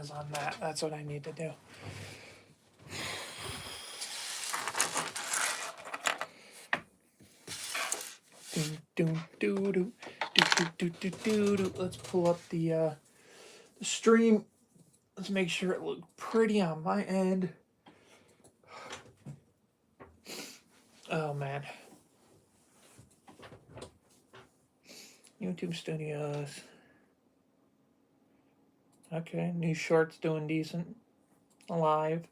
is on that. That's what I need to do. Let's pull up the stream. Let's make sure it looks pretty on my end. Oh man. YouTube Studios. Okay, new shorts doing decent. Live.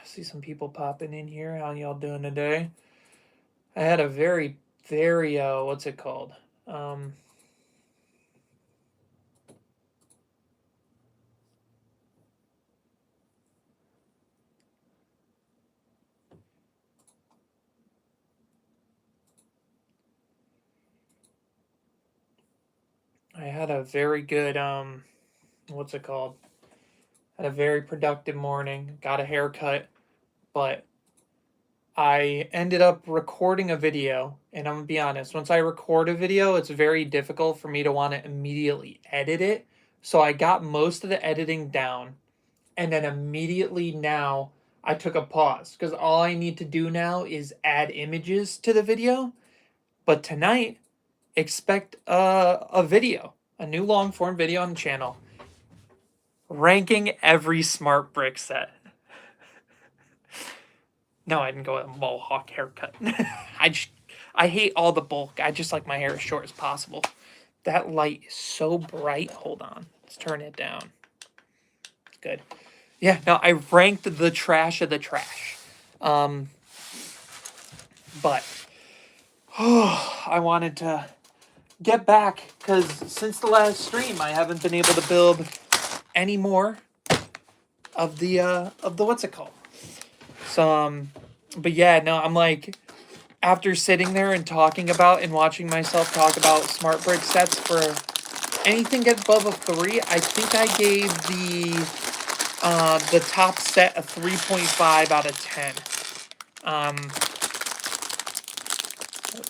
See some people popping in here. How y'all doing today? I had a very what's it called? I had a very good what's it called? Had a very productive morning. Got a haircut, but I ended up recording a video, and I'm gonna be honest, once I record a video, it's very difficult for me to want to immediately edit it. So I got most of the editing down, and then immediately now I took a pause because all I need to do now is add images to the video. But tonight, expect a video, a new long form video on the channel, ranking every smart brick set. No, I didn't go with a mohawk haircut. I hate all the bulk. I just like my hair as short as possible. That light is so bright. Hold on. Let's turn it down. Good. Yeah, no, I ranked the trash of the trash. But I wanted to get back because since the last stream, I haven't been able to build any more of the what's it called? So, but yeah, no, I'm like, after sitting there and talking about and watching myself talk about smart brick sets for anything above a 3, I think I gave the top set a 3.5 out of 10.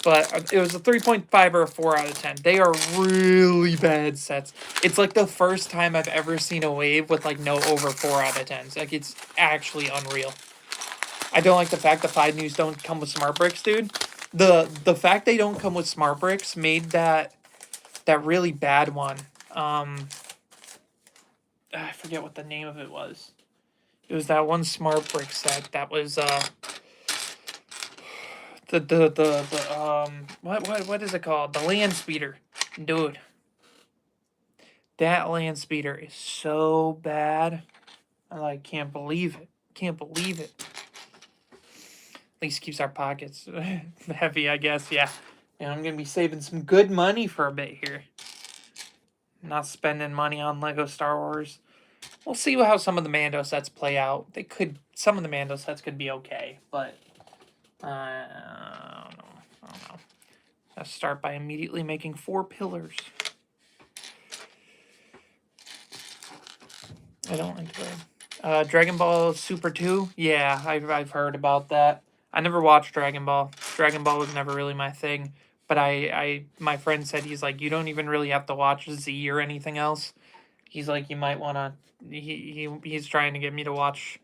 But it was a 3.5 or a 4 out of 10. They are really bad sets. It's like the first time I've ever seen a wave with like no over 4 out of 10s. Like it's actually unreal. I don't like the fact the 5 news don't come with smart bricks, dude. The fact they don't come with smart bricks made that really bad one. I forget what the name of it was. It was that one smart brick set that was what is it called? The land speeder. Dude. That land speeder is so bad. I like can't believe it. Can't believe it. At least keeps our pockets heavy, I guess. Yeah. And I'm gonna be saving some good money for a bit here. Not spending money on Lego Star Wars. We'll see how some of the Mando sets play out. Some of the Mando sets could be okay, but I don't know. Let's start by immediately making 4 pillars. I don't like that. Dragon Ball Super 2? Yeah, I've heard about that. I never watched Dragon Ball. Dragon Ball was never really my thing. But my friend said, he's like, you don't even really have to watch Z or anything else. He's like, you might want to... He's trying to get me to watch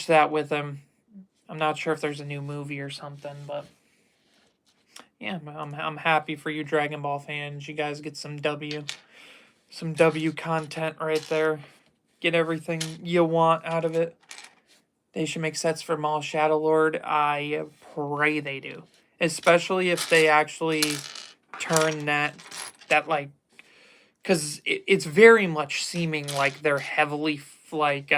that with him. I'm not sure if there's a new movie or something, but... Yeah, I'm happy for you Dragon Ball fans. You guys get some W content right there. Get everything you want out of it. They should make sets for Maul Shadow Lord. I pray they do. Especially if they actually turn that like... Because it's very much seeming like they're heavily, like,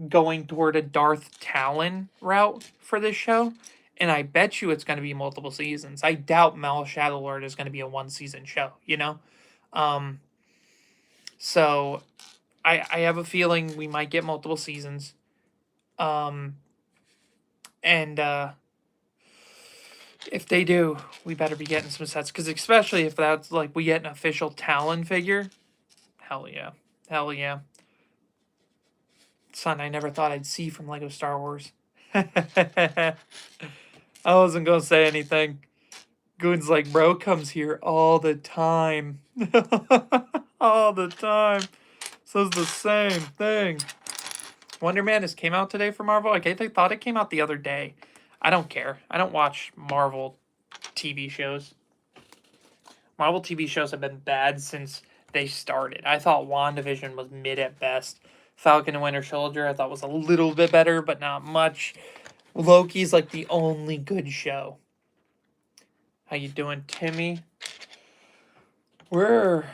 going toward a Darth Talon route for this show. And I bet you it's going to be multiple seasons. I doubt Maul Shadow Lord is going to be a 1-season show, you know? So I have a feeling we might get multiple seasons. If they do, we better be getting some sets. Because especially if that's like we get an official Talon figure. Hell yeah. Hell yeah. Son, I never thought I'd see from Lego Star Wars. I wasn't going to say anything. Goon's like, bro comes here all the time. all the time. Says the same thing. Wonder Man just came out today for Marvel. I thought it came out the other day. I don't care. I don't watch Marvel TV shows. Marvel TV shows have been bad since they started. I thought WandaVision was mid at best. Falcon and Winter Soldier I thought was a little bit better, but not much. Loki's like the only good show. How you doing, Timmy? We're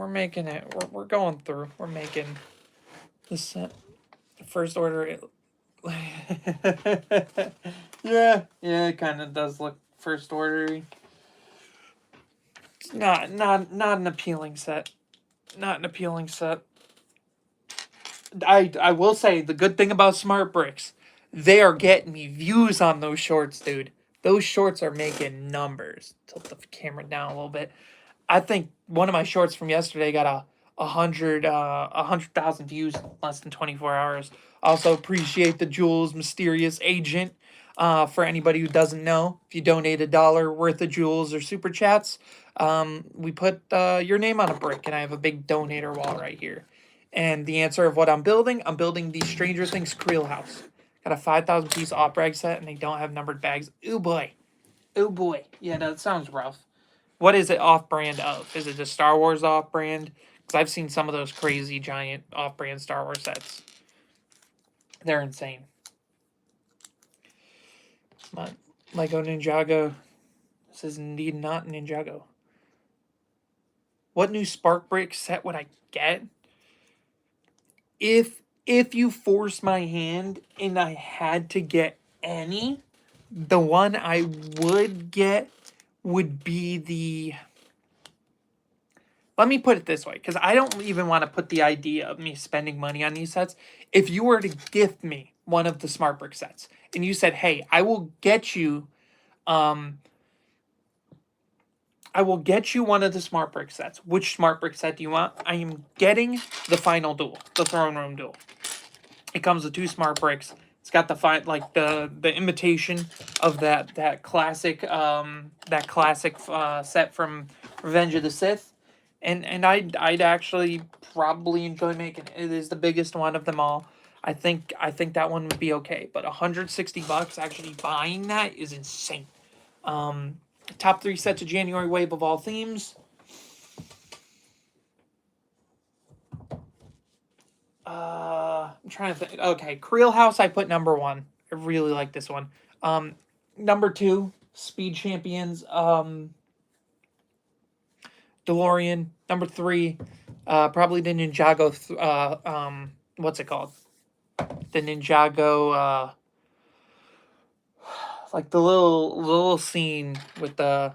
making it. We're going through. We're making this first order. Yeah, it kind of does look first ordery. Not an appealing set. Not an appealing set. I will say the good thing about Smart Bricks, they are getting me views on those shorts, dude. Those shorts are making numbers. Tilt the camera down a little bit. I think one of my shorts from yesterday got a 100,000 views in less than 24 hours. Also appreciate the Jules Mysterious Agent. For anybody who doesn't know, if you donate $1 worth of Jules or super chats, we put your name on a brick, and I have a big donator wall right here. And the answer of what I'm building the Stranger Things Creel House. Got a 5,000 piece off-brag set, and they don't have numbered bags. Ooh boy. Ooh boy. Yeah, that sounds rough. What is it off-brand of? Is it the Star Wars off-brand? Because I've seen some of those crazy giant off-brand Star Wars sets. They're insane. Lego Ninjago. This is indeed not Ninjago. What new Spark Brick set would I get? If you force my hand and I had to get any, the one I would get would be the... Let me put it this way, because I don't even want to put the idea of me spending money on these sets. If you were to gift me one of the Smart Brick sets, and you said, hey, I will get you one of the Smart Brick sets. Which Smart Brick set do you want? I am getting the Final Duel, the Throne Room Duel. It comes with 2 Smart Bricks. It's got the imitation of that classic set from Revenge of the Sith. And I'd actually probably enjoy making it. It is the biggest one of them all. I think that one would be okay. But $160 actually buying that is insane. Top 3 sets of January wave of all themes. I'm trying to think. Okay, Creel House I put number 1. I really like this one. Number 2, Speed Champions. DeLorean. Number 3, probably the Ninjago. What's it called? The Ninjago. Like the little scene with the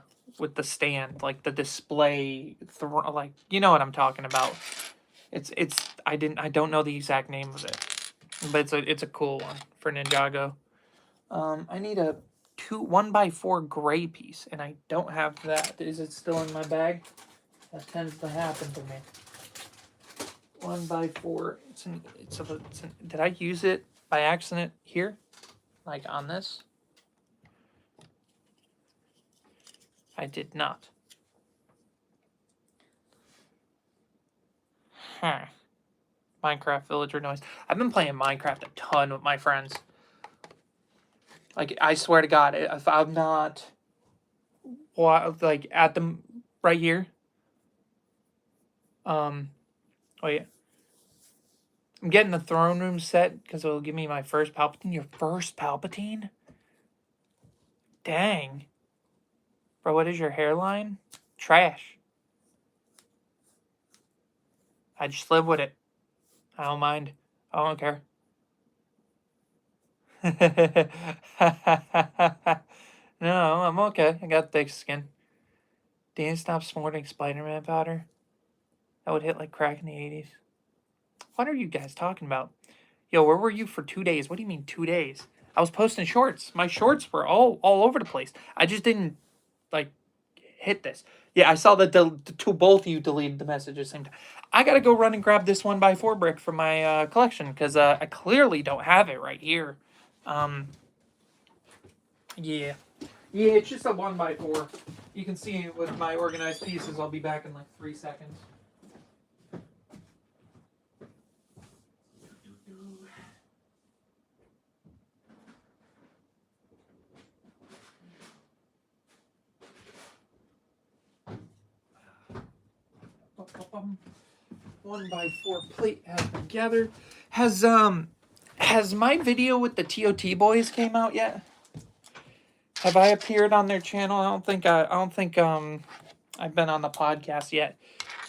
stand, like the display. Like you know what I'm talking about. I don't know the exact name of it, but it's a cool one for Ninjago. I need a 1x4 gray piece, and I don't have that. Is it still in my bag? That tends to happen to me. 1x4. Did I use it by accident here? Like on this? I did not. Huh. Minecraft villager noise. I've been playing Minecraft a ton with my friends. Like, I swear to God, if I'm not, like, at the, right here. Wait. I'm getting the throne room set because it'll give me my first Palpatine. Your first Palpatine? Dang. Bro, what is your hairline? Trash. I just live with it. I don't mind. I don't care. No, I'm okay. I got thick skin. Dan stop snorting Spider-Man powder. That would hit like crack in the 80s. What are you guys talking about? Yo, where were you for 2 days? What do you mean 2 days? I was posting shorts. My shorts were all over the place. I just didn't, like, hit this. Yeah, I saw that both of you deleted the message at the same time. I gotta go run and grab this 1x4 brick from my collection, because I clearly don't have it right here. Yeah. Yeah, it's just a 1x4. You can see it with my organized pieces. I'll be back in like 3 seconds. look up them. 1x4 plate has been gathered. Has my video with the TOT boys came out yet? Have I appeared on their channel? I don't think I've been on the podcast yet.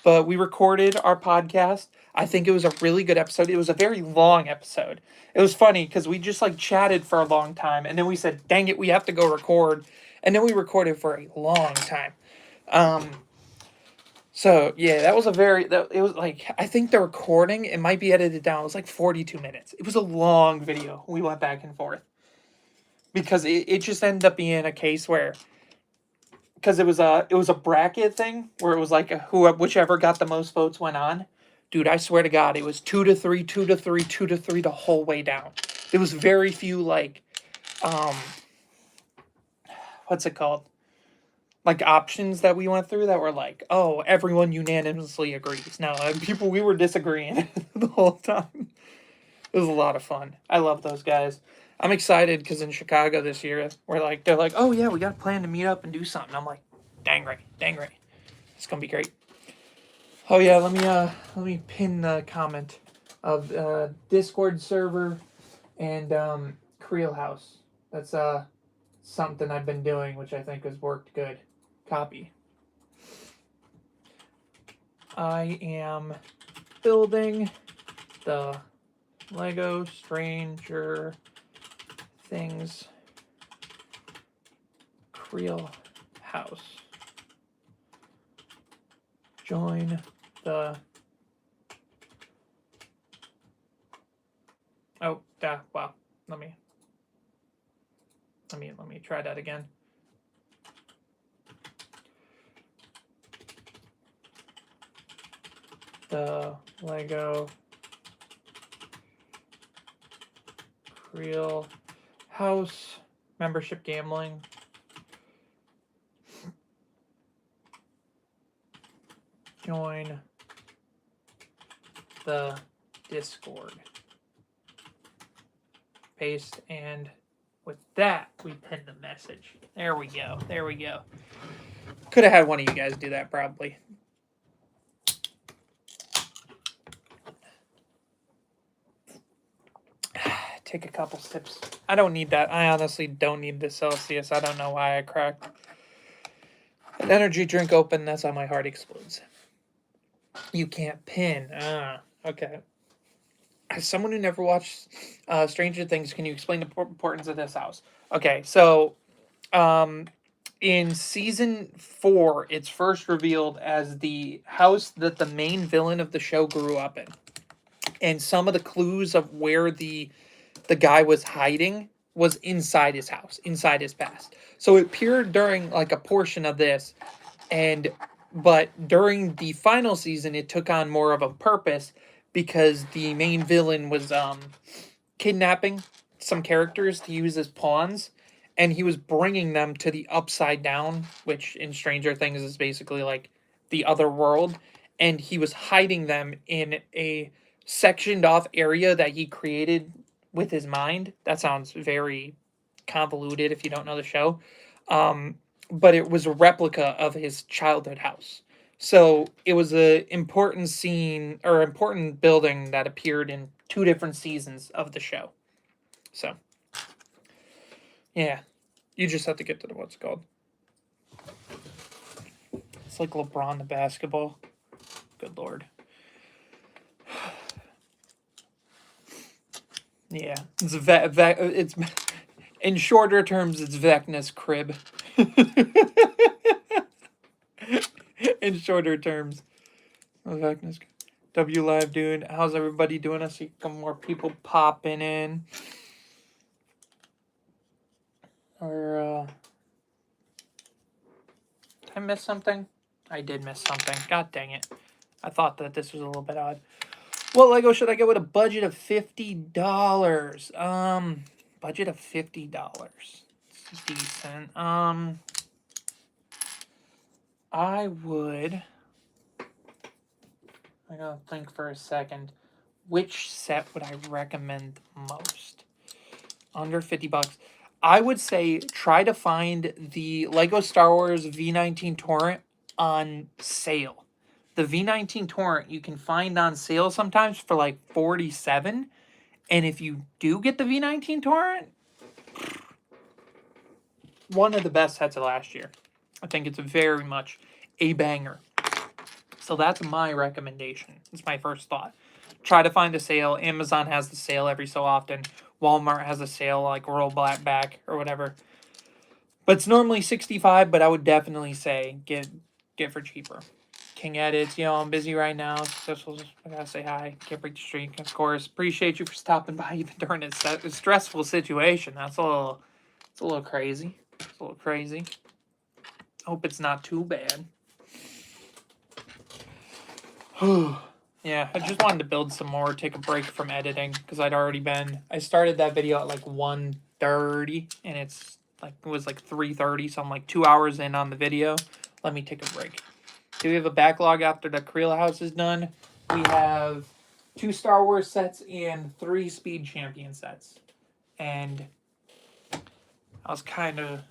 But we recorded our podcast. I think it was a really good episode. It was a very long episode. It was funny because we just like chatted for a long time, and then we said, "Dang it, we have to go record," and then we recorded for a long time. So yeah, that was it was like, I think the recording, it might be edited down. It was like 42 minutes. It was a long video. We went back and forth because it just ended up being a case where, because it was a bracket thing where it was like whichever got the most votes went on. Dude, I swear to God, it was 2-3, 2-3, 2-3 the whole way down. There was very few like, what's it called? Like options that we went through that were like, oh, everyone unanimously agrees. No, we were disagreeing the whole time. It was a lot of fun. I love those guys. I'm excited because in Chicago this year, they're like, oh yeah, we got a plan to meet up and do something. I'm like, dang right. It's gonna be great. Oh yeah, let me pin the comment of Discord server and Creel House. That's something I've been doing, which I think has worked good. Copy. I am building the Lego Stranger Things Creel House. Join the... Oh, wow. Let me try that again. The Lego Creel House membership gambling. Join the Discord. Paste, and with that, we pin the message. There we go. Could have had one of you guys do that, probably. Take a couple sips. I don't need that. I honestly don't need this Celsius. I don't know why I cracked an energy drink open. That's how my heart explodes. You can't pin. Okay. As someone who never watched Stranger Things, can you explain the importance of this house? Okay, so in season 4, it's first revealed as the house that the main villain of the show grew up in. And some of the clues of where the guy was hiding was inside his house, inside his past. So it appeared during like a portion of this, but during the final season, it took on more of a purpose because the main villain was kidnapping some characters to use as pawns, and he was bringing them to the Upside Down, which in Stranger Things is basically like the other world, and he was hiding them in a sectioned off area that he created with his mind. That sounds very convoluted if you don't know the show. But it was a replica of his childhood house. So it was an important scene or important building that appeared in 2 different seasons of the show. So, yeah, you just have to get to the what's it called. It's like LeBron the basketball. Good Lord. Yeah, it's it's in shorter terms, it's Vecna's crib. In shorter terms, Vecna's W Live, dude. How's everybody doing? I see some more people popping in. Or did I miss something? I did miss something. God dang it! I thought that this was a little bit odd. What Lego should I get with a budget of $50? Budget of $50. It's decent. I gotta think for a second. Which set would I recommend most? Under $50. I would say try to find the Lego Star Wars V19 Torrent on sale. The V19 Torrent you can find on sale sometimes for like 47. And if you do get the V19 Torrent, one of the best sets of last year. I think it's very much a banger. So that's my recommendation. It's my first thought. Try to find a sale. Amazon has the sale every so often. Walmart has a sale like Rollback back or whatever. But it's normally 65, but I would definitely say get for cheaper. King Edits, I'm busy right now. So I gotta say hi. Can't break the streak, of course. Appreciate you for stopping by even during a stressful situation. It's a little crazy. It's a little crazy. Hope it's not too bad. Yeah, I just wanted to build some more, take a break from editing, because I started that video at like 1:30, and it was like 3:30, so I'm like 2 hours in on the video. Let me take a break. Do we have a backlog after the Creel House is done? We have 2 Star Wars sets and 3 Speed Champion sets. And I was kind of...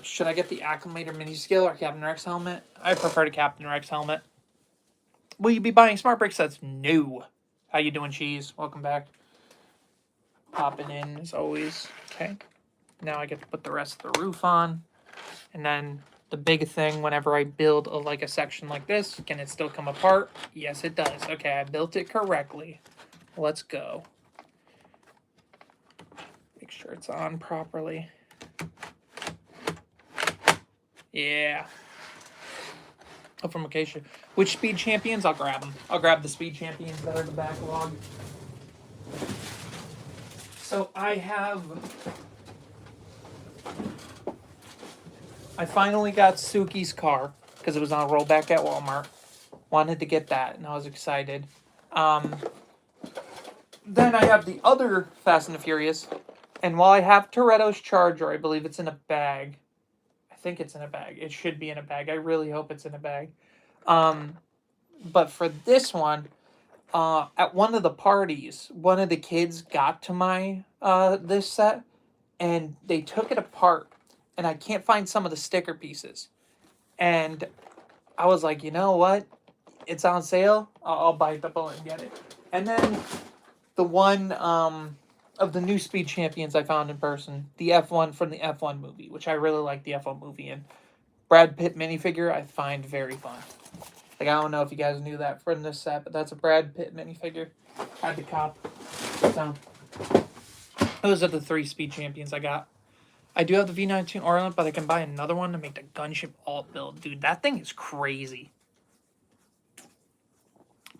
Should I get the Acclimator mini scale or Captain Rex helmet? I prefer the Captain Rex helmet. Will you be buying Smart Break sets? No. How you doing, Cheese? Welcome back. Popping in as always. Okay. Now I get to put the rest of the roof on. And then the big thing whenever I build a section like this, can it still come apart? Yes, it does. Okay, I built it correctly. Let's go. Make sure it's on properly. Yeah. Oh, from Acacia. Which Speed Champions? I'll grab them. I'll grab the Speed Champions that are in the backlog. So I finally got Suki's car because it was on rollback at Walmart. Wanted to get that, and I was excited. Then I have the other Fast and the Furious, and while I have Toretto's Charger, I believe it's in a bag. I think it's in a bag. It should be in a bag. I really hope it's in a bag. But for this one, at one of the parties, one of the kids got to my this set, and they took it apart, and I can't find some of the sticker pieces. And I was like, you know what? It's on sale. I'll bite the bullet and get it. And then the one of the new Speed Champions I found in person, the F1 from the F1 movie, which I really like the F1 movie. And Brad Pitt minifigure I find very fun. Like, I don't know if you guys knew that from this set, but that's a Brad Pitt minifigure. Had to cop. So, those are the 3 Speed Champions I got. I do have the V19 Orlant, but I can buy another one to make the Gunship alt build. Dude, that thing is crazy.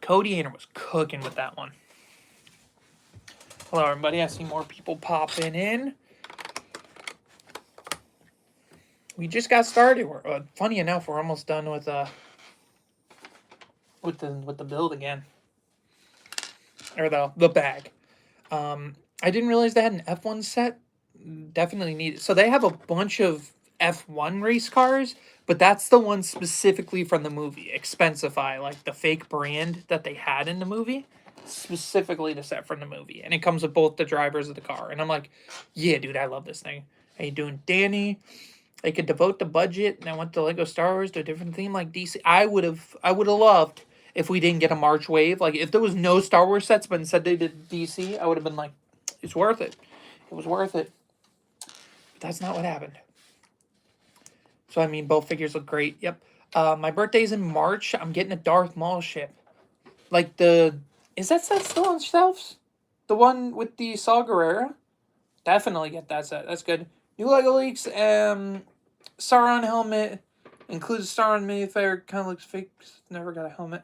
Cody Hayner was cooking with that one. Hello, everybody. I see more people popping in. We just got started. Funny enough, we're almost done with the build again, or the bag. I didn't realize they had an F1 set. Definitely need it. So they have a bunch of F1 race cars, but that's the one specifically from the movie, Expensify, like the fake brand that they had in the movie, specifically the set from the movie, and it comes with both the drivers of the car. And I'm like, yeah, dude, I love this thing. How you doing, Danny? They could devote the budget, and I went to Lego Star Wars to a different theme like DC. I would have loved if we didn't get a March wave. Like, if there was no Star Wars sets, but instead they did DC, I would have been like, it's worth it. It was worth it. But that's not what happened. So, I mean, both figures look great. Yep. My birthday's in March. I'm getting a Darth Maul ship. Like, is that set still on shelves? The one with the Saw Gerrera? Definitely get that set. That's good. New Lego leaks. Sauron helmet. Includes Sauron minifigure. Kind of looks fake. Never got a helmet.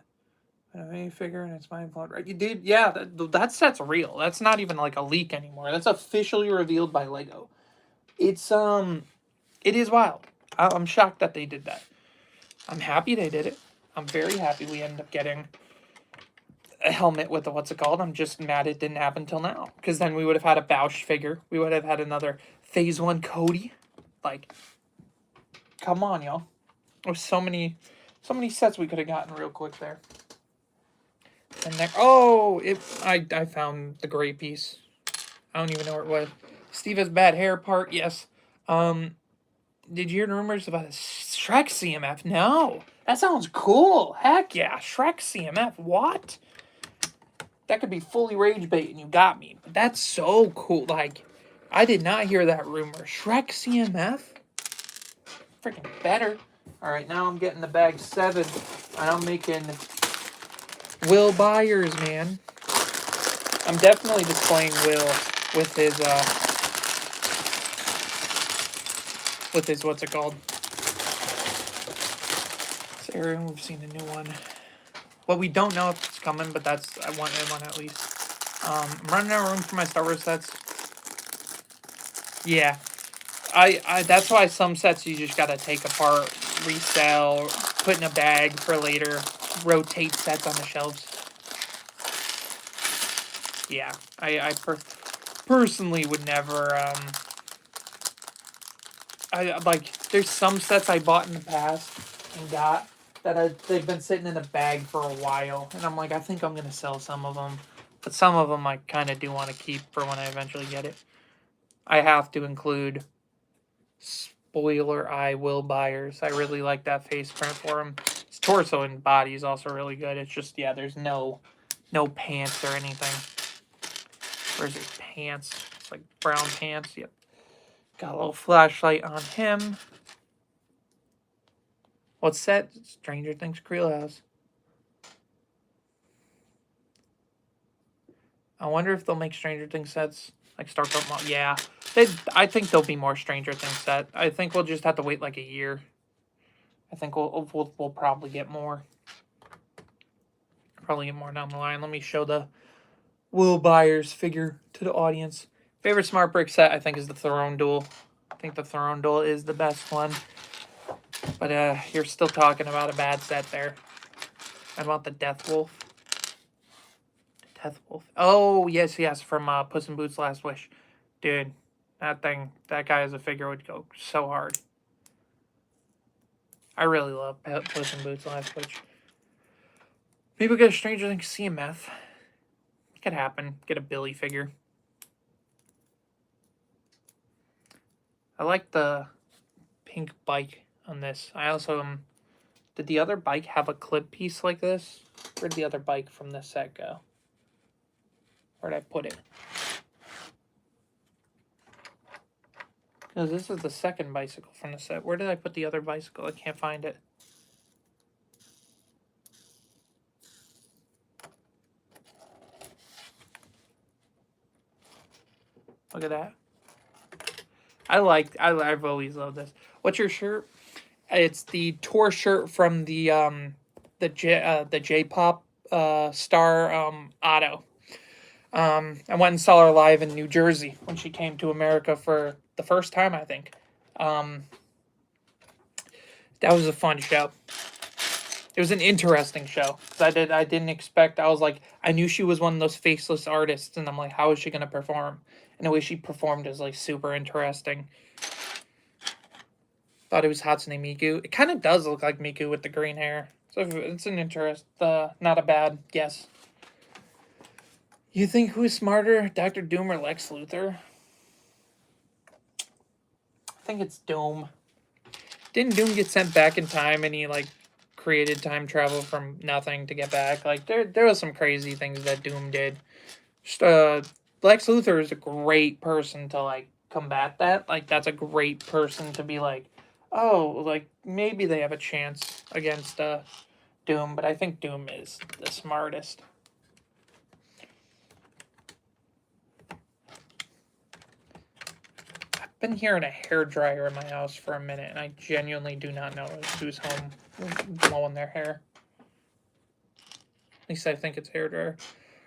A minifigure, and it's mind blowing. Right? You did? Yeah, that set's real. That's not even like a leak anymore. That's officially revealed by Lego. It is wild. I'm shocked that they did that. I'm happy they did it. I'm very happy we ended up getting a helmet with what's it called? I'm just mad it didn't happen until now. Because then we would have had a Bausch figure. We would have had another Phase 1 Cody. Like, come on, y'all. There's so many sets we could have gotten real quick there. And then, I found the gray piece. I don't even know where it was. Steve has bad hair part, yes. Did you hear the rumors about a Shrek CMF? No. That sounds cool. Heck yeah. Shrek CMF. What? That could be fully rage bait and you got me. But that's so cool. Like, I did not hear that rumor. Shrek CMF? Freaking better. Alright, now I'm getting the bag 7. And I'm making Will Byers, man. I'm definitely displaying Will with his what's it called? Sarah, we've seen a new one. Well, we don't know if it's coming, but I want one at least. I'm running out of room for my Star Wars sets. Yeah. I that's why some sets you just gotta take apart, resell, put in a bag for later, rotate sets on the shelves. Yeah. I personally would never I like there's some sets I bought in the past and got that they've been sitting in a bag for a while, and I'm like, I think I'm gonna sell some of them, but some of them I kind of do want to keep for when I eventually get it. I have to include spoiler eye Will Byers. I really like that face print for him. His torso and body is also really good. It's just there's no pants or anything. Where's his pants? It's like brown pants. Yep. Got a little flashlight on him. What's that? Stranger Things Creel House. I wonder if they'll make Stranger Things sets like Star Trek. Yeah, I think there'll be more Stranger Things set. I think we'll just have to wait like a year. I think we'll probably get more. Probably get more down the line. Let me show the Will Byers figure to the audience. Favorite Smart Brick set I think is the Throne Duel. I think the Throne Duel is the best one. But you're still talking about a bad set there. I want the Death Wolf. Death Wolf. Oh, yes, from Puss in Boots' Last Wish. Dude, that guy as a figure would go so hard. I really love Puss in Boots' Last Wish. People get a Stranger Things CMF. It could happen. Get a Billy figure. I like the pink bike on this. I also, did the other bike have a clip piece like this? Where'd the other bike from this set go? Where'd I put it? Because this is the second bicycle from the set. Where did I put the other bicycle? I can't find it. Look at that. I've always loved this. What's your shirt? It's the tour shirt from the J-pop star Otto. I went and saw her live in New Jersey when she came to America for the first time, I think. That was a fun show. It was an interesting show. I didn't expect. I was like, I knew she was one of those faceless artists, and I'm like, how is she gonna perform? And the way she performed is like super interesting. Thought it was Hatsune Miku. It kind of does look like Miku with the green hair. So it's an not a bad guess. You think who's smarter, Dr. Doom or Lex Luthor? I think it's Doom. Didn't Doom get sent back in time and he like created time travel from nothing to get back? Like there was some crazy things that Doom did. Just, Lex Luthor is a great person to like combat that. Like that's a great person to be like, oh, like maybe they have a chance against Doom, but I think Doom is the smartest. I've been hearing a hairdryer in my house for a minute, and I genuinely do not know who's home blowing their hair. At least I think it's hairdryer.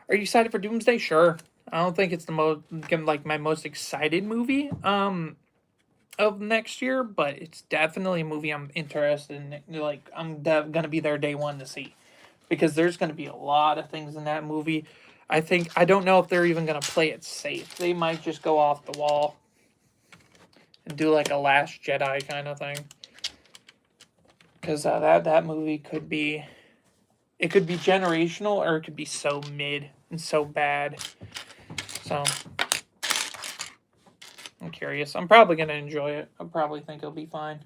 Are you excited for Doomsday? Sure. I don't think it's the my most excited movie of next year, but it's definitely a movie I'm interested in. Like I'm gonna be there day one to see, because there's gonna be a lot of things in that movie. I don't know if they're even gonna play it safe. They might just go off the wall and do like a Last Jedi kind of thing. Because that movie could be generational, or it could be so mid and so bad. So I'm curious. I'm probably gonna enjoy it. I probably think it'll be fine.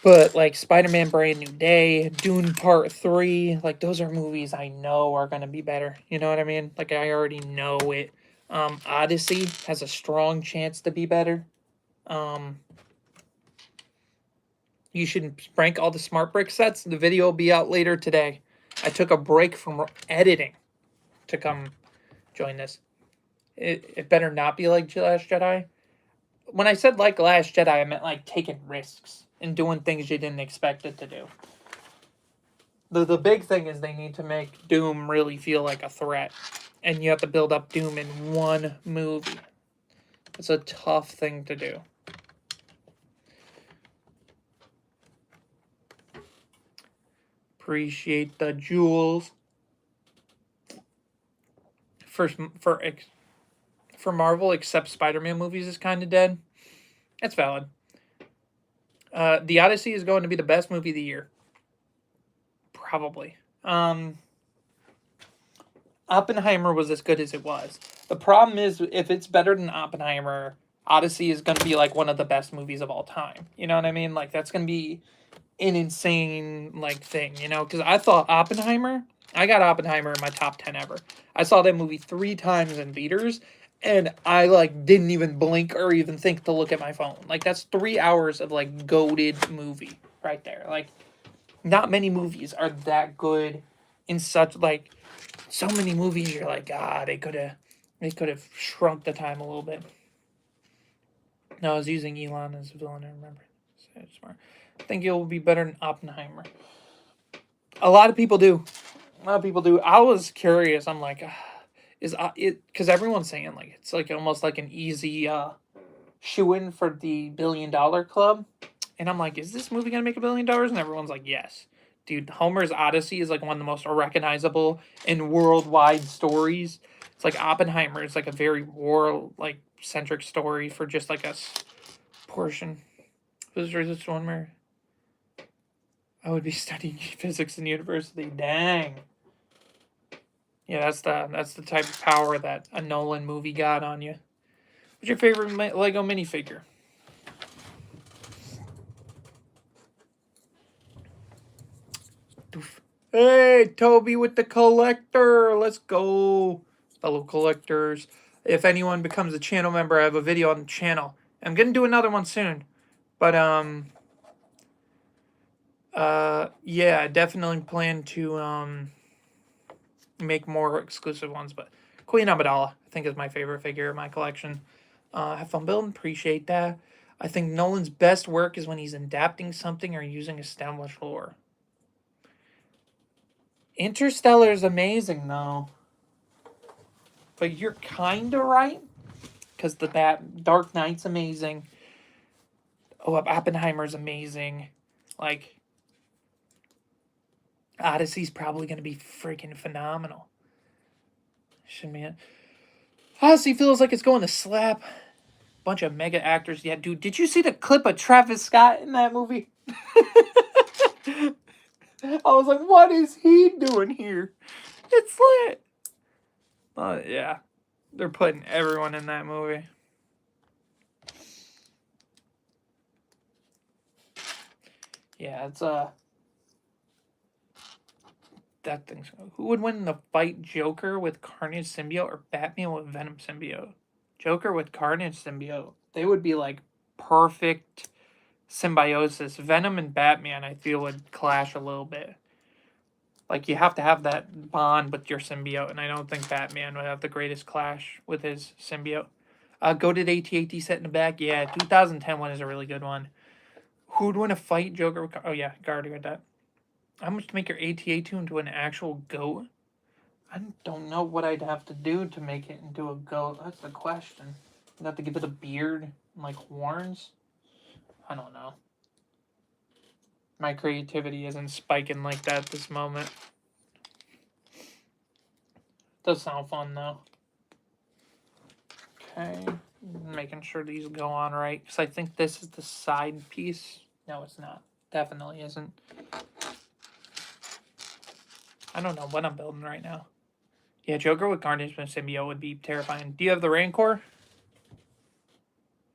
But like Spider-Man Brand New Day, Dune Part 3, like those are movies I know are gonna be better. You know what I mean? Like I already know it. Odyssey has a strong chance to be better. Um, you should rank all the smart brick sets. The video will be out later today. I took a break from editing to come join this. It better not be like Last Jedi. When I said like Last Jedi, I meant like taking risks and doing things you didn't expect it to do. The big thing is they need to make Doom really feel like a threat. And you have to build up Doom in one movie. It's a tough thing to do. Appreciate the jewels. For Marvel, except Spider-Man movies is kind of dead. That's valid. The Odyssey is going to be the best movie of the year. Probably. Oppenheimer was as good as it was. The problem is, if it's better than Oppenheimer, Odyssey is going to be like one of the best movies of all time. You know what I mean? Like that's going to be an insane like thing. You know, because I got Oppenheimer in my top 10 ever. I saw that movie 3 times in theaters, and I like didn't even blink or even think to look at my phone. Like that's 3 hours of like goated movie right there. Like not many movies are that good in such like so many movies you're like, they could have shrunk the time a little bit. No, I was using Elon as a villain, I remember. So smart. I think it will be better than Oppenheimer. A lot of people do. I was curious. I'm like, is it because everyone's saying like it's like almost like an easy shoe in for the $1 billion club, and I'm like, is this movie gonna make $1 billion? And everyone's like, yes. Dude, Homer's Odyssey is like one of the most recognizable and worldwide stories. It's like Oppenheimer is like a very world like centric story for just like a portion. There's one where I would be studying physics in university. Dang. Yeah, that's the type of power that a Nolan movie got on you. What's your favorite Lego minifigure? Hey, Toby with the collector. Let's go, fellow collectors. If anyone becomes a channel member, I have a video on the channel. I'm gonna do another one soon, but yeah, I definitely plan to make more exclusive ones. But Queen Amidala, I think, is my favorite figure in my collection. Have fun building. Appreciate that. I think Nolan's best work is when he's adapting something or using established lore. Interstellar is amazing, though. But you're kind of right. Because Dark Knight's amazing. Oh, Oppenheimer's amazing. Like, Odyssey's probably going to be freaking phenomenal. Shouldn't be it. Odyssey feels like it's going to slap. Bunch of mega actors. Yeah, dude, did you see the clip of Travis Scott in that movie? I was like, what is he doing here? It's lit. Yeah. They're putting everyone in that movie. Yeah, it's that thing's. Who would win in the fight, Joker with Carnage symbiote or Batman with Venom symbiote? Joker with Carnage symbiote. They would be like perfect symbiosis. Venom and Batman, I feel, would clash a little bit. Like you have to have that bond with your symbiote, and I don't think Batman would have the greatest clash with his symbiote. Goated AT-AT set in the back. Yeah, 2010 one is a really good one. Who'd win a fight, Joker with? Oh yeah, already got that. How much to make your AT-AT into an actual goat? I don't know what I'd have to do to make it into a goat. That's the question. I'd have to give it a beard and like horns. I don't know. My creativity isn't spiking like that at this moment. Does sound fun though. Okay, making sure these go on right because I think this is the side piece. No, it's not. Definitely isn't. I don't know what I'm building right now. Yeah, Joker with Carnage and Symbiote would be terrifying. Do you have the Rancor?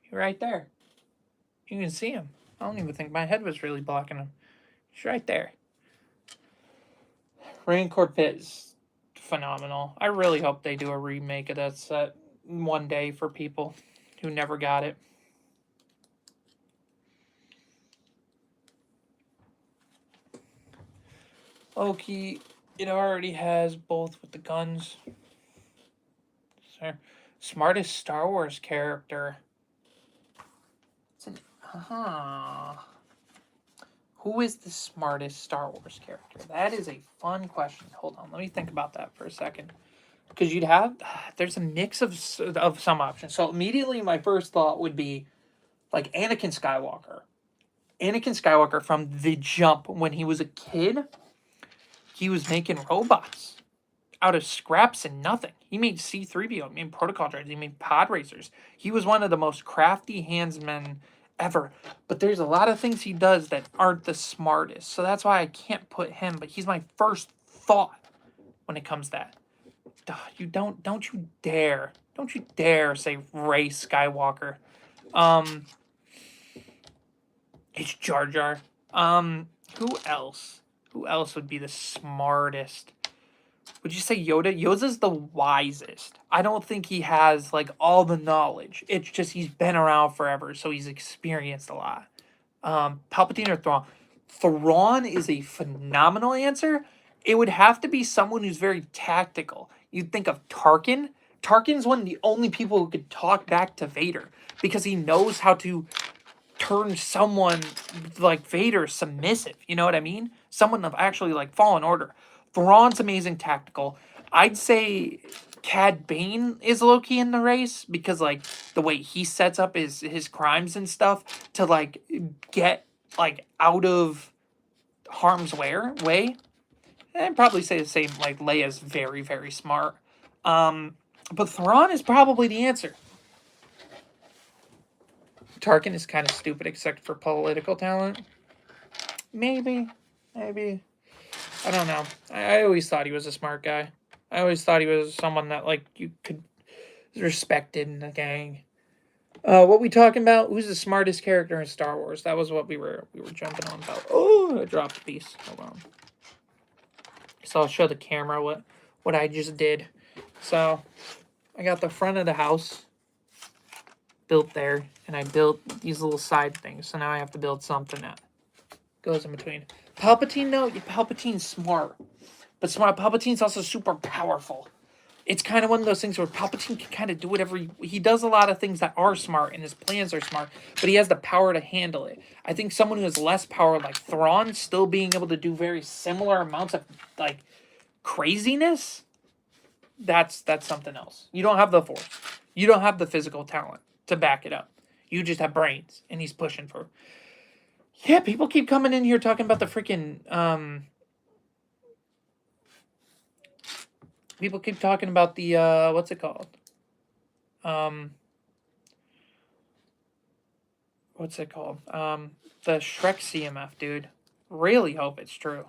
You're right there. You can see him. I don't even think my head was really blocking him. He's right there. Rancor Pit is phenomenal. I really hope they do a remake of that set one day for people who never got it. Loki, it already has both with the guns. So, smartest Star Wars character. It's an, Who is the smartest Star Wars character? That is a fun question. Hold on, let me think about that for a second. Because you'd have, there's a mix of some options. So immediately my first thought would be like Anakin Skywalker. Anakin Skywalker from the jump when he was a kid, he was making robots out of scraps and nothing. He made C-3PO, he made protocol droids, he made pod racers. He was one of the most crafty handsmen ever. But there's a lot of things he does that aren't the smartest. So that's why I can't put him, but he's my first thought when it comes to that. You don't you dare say Rey Skywalker. It's Jar Jar. Who else? Who else would be the smartest? Would you say Yoda? Yoda's the wisest. I don't think he has like all the knowledge. It's just he's been around forever, so he's experienced a lot. Palpatine or Thrawn? Thrawn is a phenomenal answer. It would have to be someone who's very tactical. You'd think of Tarkin. Tarkin's one of the only people who could talk back to Vader because he knows how to turn someone like Vader submissive. You know what I mean? Someone of actually like Fallen Order. Thrawn's amazing tactical. I'd say Cad Bane is low-key in the race because like the way he sets up his crimes and stuff to like get like out of harm's way. I'd probably say the same, like Leia's very, very smart. But Thrawn is probably the answer. Tarkin is kind of stupid except for political talent. Maybe. I don't know. I always thought he was a smart guy. I always thought he was someone that like you could respected in the gang. What we talking about? Who's the smartest character in Star Wars? That was what we were jumping on about. Oh, I dropped a piece. Hold on. So I'll show the camera what I just did. So I got the front of the house built there, and I built these little side things. So now I have to build something that goes in between. Palpatine, no, Palpatine's smart, but Palpatine's also super powerful. It's kind of one of those things where Palpatine can kind of do whatever he does. A lot of things that are smart, and his plans are smart, but he has the power to handle it. I think someone who has less power, like Thrawn, still being able to do very similar amounts of like craziness. That's something else. You don't have the Force. You don't have the physical talent to back it up. You just have brains, and he's pushing for. Yeah, people keep coming in here talking about the freaking people keep talking about the what's it called? What's it called? The Shrek CMF, dude. Really hope it's true.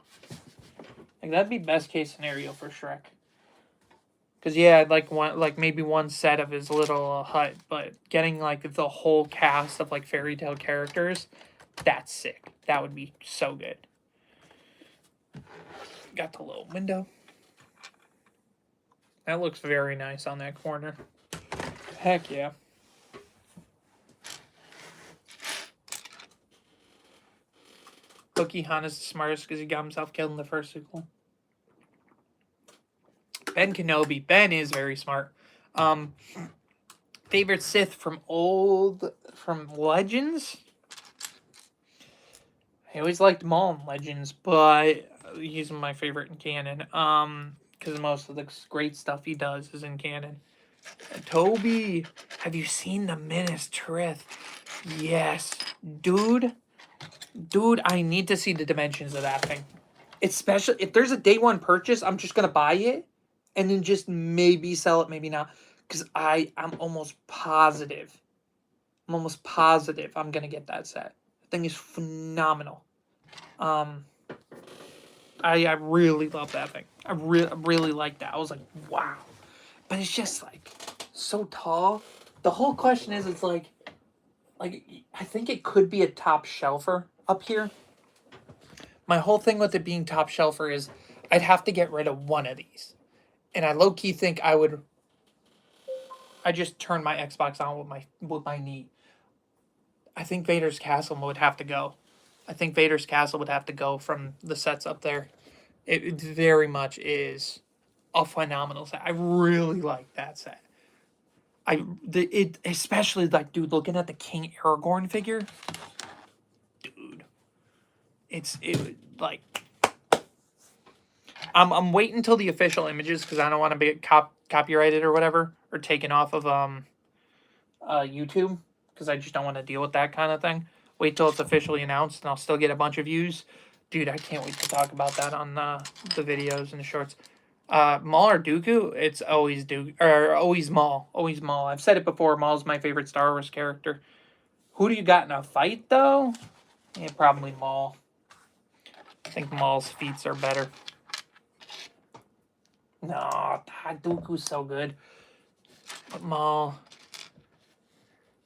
Like that'd be best case scenario for Shrek. Cause yeah, I'd like maybe one set of his little hut, but getting like the whole cast of like fairy tale characters, that's sick. That would be so good. Got the little window. That looks very nice on that corner. Heck yeah. Cookie Hana's the smartest because he got himself killed in the first sequel. Ben Kenobi. Ben is very smart. Favorite Sith from Legends? I always liked them all in Legends, but he's my favorite in canon. Because most of the great stuff he does is in canon. Toby, have you seen the Minas Tirith? Yes. Dude, I need to see the dimensions of that thing. Especially, if there's a day one purchase, I'm just going to buy it. And then just maybe sell it, maybe not. Because I'm almost positive. I'm going to get that set. The thing is phenomenal. I really love that thing. I really like that. I was like, wow. But it's just like so tall. The whole question is, it's like like, I think it could be a top shelfer up here. My whole thing with it being top shelfer is I'd have to get rid of one of these. And I low key think I just turned my Xbox on with my knee. I think Vader's Castle would have to go. I think Vader's Castle would have to go from the sets up there. It very much is a phenomenal set. I really like that set. It especially, like, dude, looking at the King Aragorn figure, dude, it like I'm waiting until the official images because I don't want to be copyrighted or whatever, or taken off of YouTube, because I just don't want to deal with that kind of thing. Wait till it's officially announced and I'll still get a bunch of views. Dude, I can't wait to talk about that on the videos and the shorts. Maul or Dooku? It's always Dooku, or always Maul. Always Maul. I've said it before, Maul's my favorite Star Wars character. Who do you got in a fight, though? Yeah, probably Maul. I think Maul's feats are better. No, Dooku's so good. But Maul...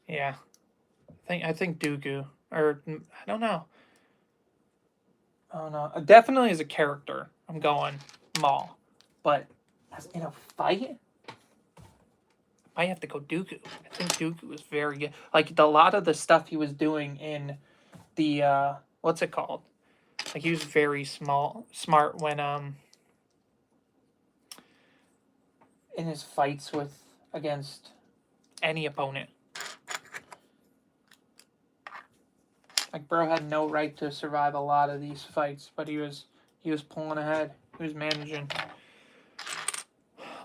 Yeah. I think Dooku. Or, I don't know. Oh, no. Definitely as a character, I'm going Maul. But as in a fight, I have to go Dooku. I think Dooku was very good. Like, a lot of the stuff he was doing in the, what's it called? Like, he was very smart when, in his fights against any opponent. Like, bro had no right to survive a lot of these fights, but he was pulling ahead. He was managing.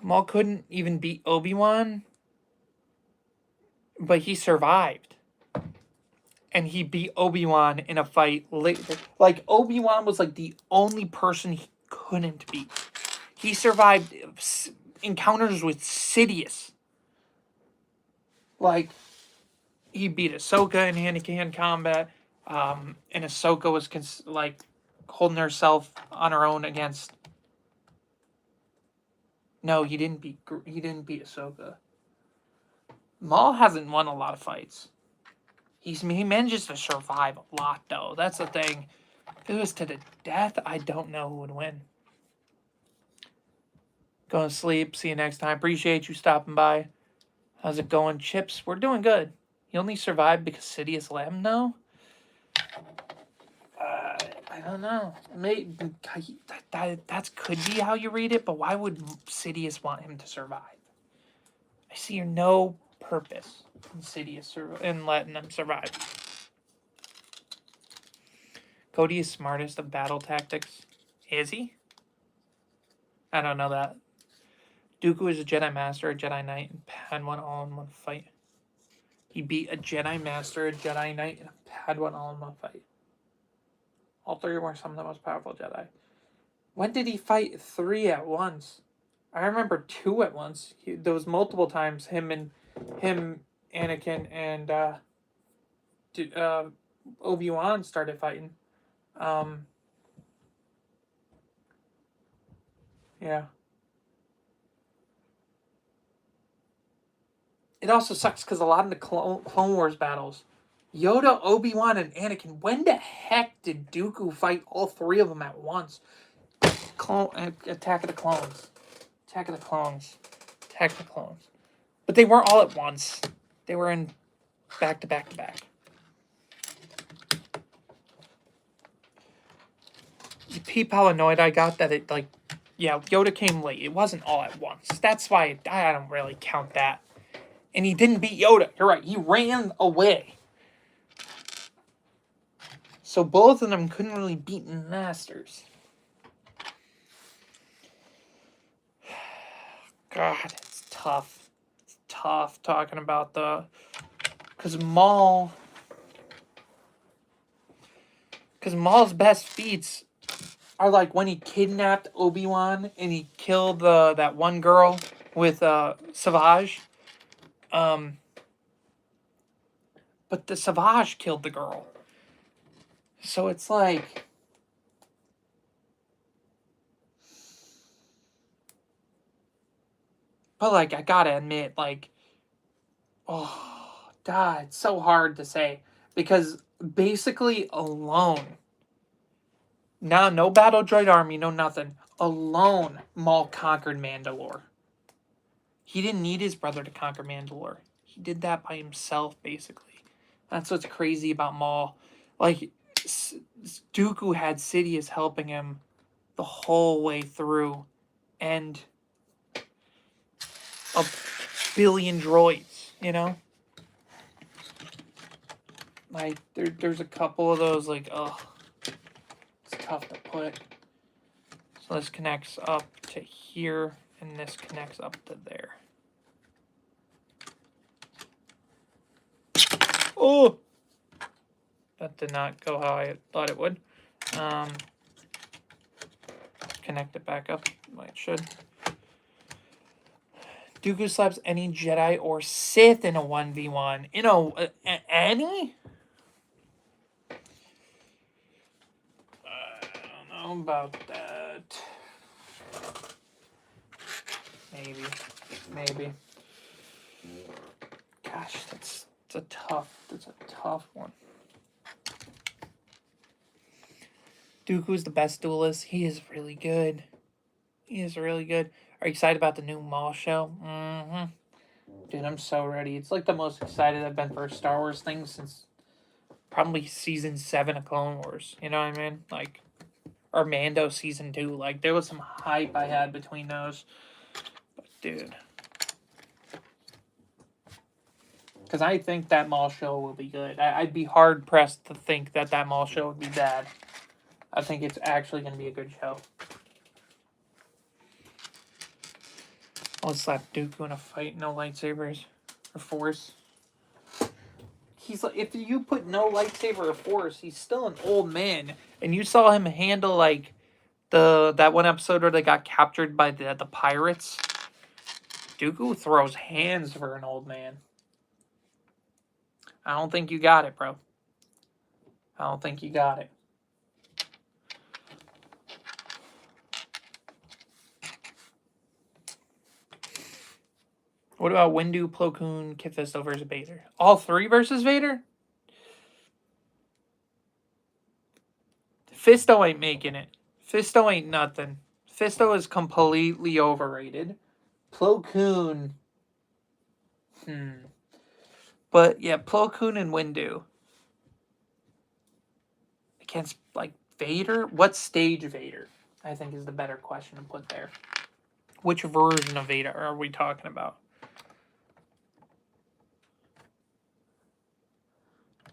Maul couldn't even beat Obi-Wan, but he survived. And he beat Obi-Wan in a fight later. Like, Obi-Wan was like the only person he couldn't beat. He survived encounters with Sidious. Like, he beat Ahsoka in hand-to-hand combat. And Ahsoka was holding herself on her own against. No, he didn't beat Ahsoka. Maul hasn't won a lot of fights. He manages to survive a lot, though. That's the thing. If it was to the death, I don't know who would win. Go to sleep. See you next time. Appreciate you stopping by. How's it going, Chips? We're doing good. He only survived because Sidious let him know? I don't know. Maybe that could be how you read it, but why would Sidious want him to survive? I see no purpose in Sidious in letting them survive. Cody is smartest of battle tactics. Is he? I don't know that. Dooku is a Jedi Master, a Jedi Knight, and Padawan all in one fight. He beat a Jedi Master, a Jedi Knight, and a Padawan all in one fight. All three were some of the most powerful Jedi. When did he fight 3 at once? I remember 2 at once. There was multiple times him, Anakin, and Obi-Wan started fighting. Yeah. It also sucks because a lot of the Clone Wars battles, Yoda, Obi-Wan, and Anakin, when the heck did Dooku fight all 3 of them at once? Attack of the Clones. Attack of the Clones. Attack of the Clones. But they weren't all at once. They were in back to back to back. You peep how annoyed I got that it, like, yeah, Yoda came late. It wasn't all at once. That's why I don't really count that. And he didn't beat Yoda. You're right. He ran away. So both of them couldn't really beat Masters. God, it's tough. It's tough talking about because Maul's best feats are like when he kidnapped Obi-Wan and he killed that one girl with Savage. But the Savage killed the girl. So it's like, but like, I gotta admit, like, oh, God, it's so hard to say. Because basically alone, now no battle droid army, no nothing. Alone, Maul conquered Mandalore. He didn't need his brother to conquer Mandalore. He did that by himself, basically. That's what's crazy about Maul. Like, Dooku had Sidious helping him the whole way through, and a billion droids, you know? Like, there's a couple of those, like, ugh, it's tough to put. So this connects up to here, and this connects up to there. Oh! That did not go how I thought it would. Connect it back up like it should. Dooku slaps any Jedi or Sith in a 1v1. You know, any? I don't know about that. Maybe. Gosh, that's a tough one. Dooku's the best duelist. He is really good. Are you excited about the new Maul show? Mm-hmm. Dude, I'm so ready. It's like the most excited I've been for a Star Wars thing since probably season 7 of Clone Wars. You know what I mean? Like, or Mando season 2. Like, there was some hype I had between those. But, dude. Because I think that Maul show will be good. I'd be hard-pressed to think that Maul show would be bad. I think it's actually going to be a good show. I'll slap Dooku in a fight, no lightsabers or Force. He's like, if you put no lightsaber or Force, he's still an old man. And you saw him handle like that one episode where they got captured by the pirates. Dooku throws hands for an old man. I don't think you got it, bro. I don't think you got it. What about Windu, Plo Koon, Kit Fisto versus Vader? All 3 versus Vader? Fisto ain't making it. Fisto ain't nothing. Fisto is completely overrated. Plo Koon. But yeah, Plo Koon and Windu. Against, like, Vader? What stage Vader? I think is the better question to put there. Which version of Vader are we talking about?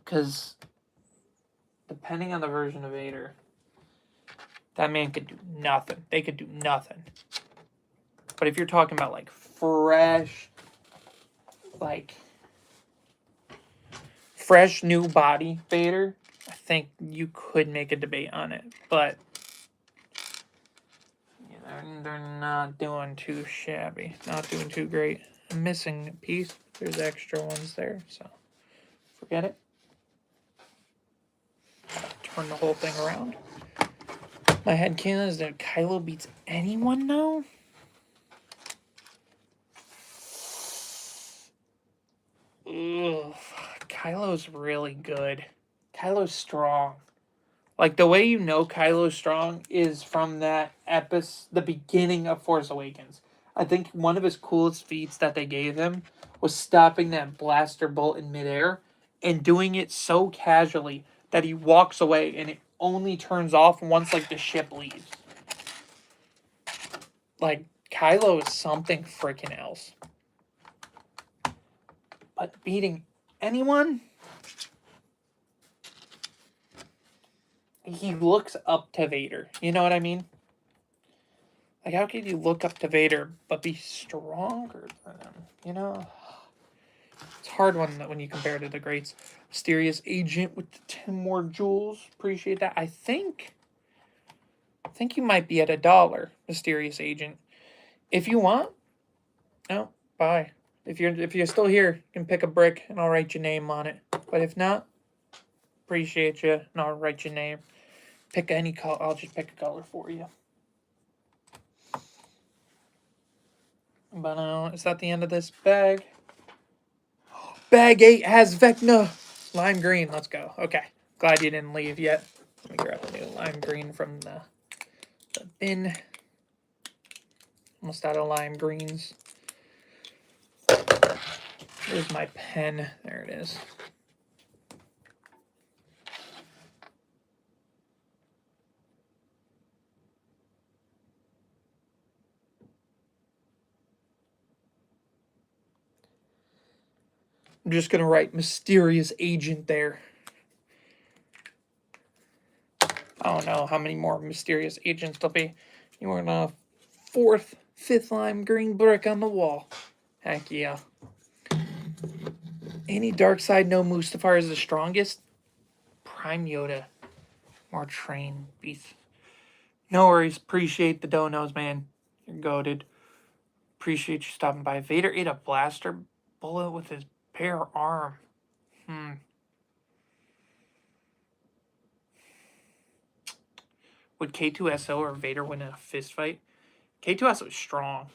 Because depending on the version of Vader, that man could do nothing. They could do nothing. But if you're talking about, like, fresh new body Vader, I think you could make a debate on it. But they're not doing too shabby. Not doing too great. I'm missing a piece. There's extra ones there, so forget it. Turn the whole thing around. My headcanon is that Kylo beats anyone now? Ugh. Kylo's really good. Kylo's strong. Like, the way you know Kylo's strong is from that the beginning of Force Awakens. I think one of his coolest feats that they gave him was stopping that blaster bolt in midair and doing it so casually that he walks away and it only turns off once, like, the ship leaves. Like, Kylo is something freaking else. But beating anyone? He looks up to Vader. You know what I mean? Like, how could you look up to Vader but be stronger than him? You know? It's a hard one when you compare to the greats. Mysterious Agent with the 10 more jewels. Appreciate that. I think you might be at $1, Mysterious Agent. If you want, no, bye. If you're still here, you can pick a brick and I'll write your name on it. But if not, appreciate you and I'll write your name. Pick any color. I'll just pick a color for you. But is that the end of this bag? Bag 8 has Vecna. Lime green. Let's go. Okay. Glad you didn't leave yet. Let me grab a new lime green from the bin. Almost out of lime greens. Where's my pen? There it is. I'm just going to write mysterious agent there. I don't know how many more mysterious agents there'll be. You want a 4th, 5th lime green brick on the wall. Heck yeah. Any dark side, no Mustafar is the strongest. Prime Yoda. More train beast. No worries. Appreciate the donos, man. You're goated. Appreciate you stopping by. Vader ate a blaster bullet with his bare arm. Would K2SO or Vader win in a fist fight? K2SO is strong.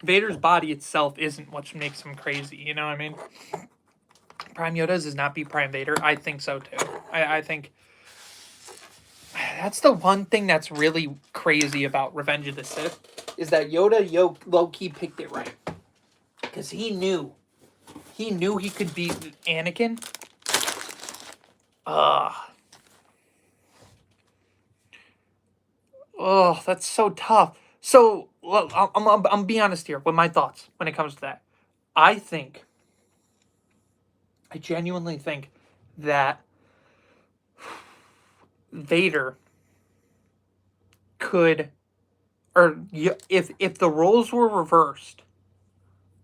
Vader's body itself isn't what makes him crazy, you know what I mean? Prime Yoda does not beat Prime Vader. I think so too. I think that's the one thing that's really crazy about Revenge of the Sith is that Yoda low-key picked it right. Because he knew he could beat Anakin. Oh, that's so tough. So, I'm be honest here with my thoughts when it comes to that. I genuinely think that Vader could, or if the roles were reversed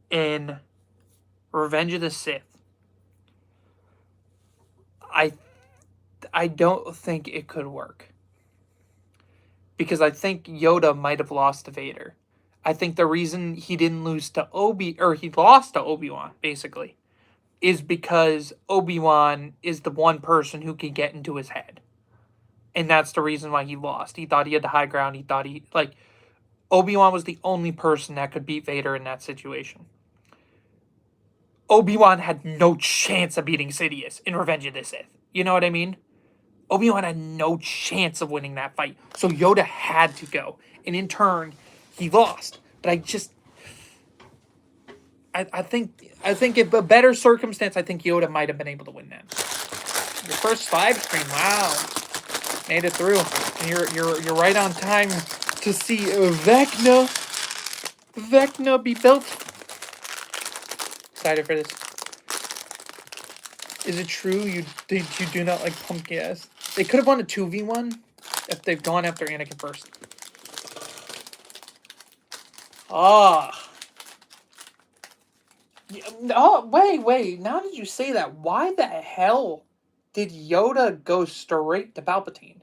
in Revenge of the Sith, I don't think it could work. Because I think Yoda might have lost to Vader. I think the reason he didn't lose to he lost to Obi-Wan, basically, is because Obi-Wan is the one person who can get into his head. And that's the reason why he lost. He thought he had the high ground. He thought Obi-Wan was the only person that could beat Vader in that situation. Obi-Wan had no chance of beating Sidious in Revenge of the Sith. You know what I mean? Obi-Wan had no chance of winning that fight. So Yoda had to go. And in turn, he lost. But I think if a better circumstance, I think Yoda might have been able to win that. Your first live stream, wow. Made it through. And you're right on time to see Vecna be built. Excited for this. Is it true you do not like pumpkin ass? They could have won a 2v1 if they've gone after Anakin first. Oh, wait. Now that you say that, why the hell did Yoda go straight to Palpatine?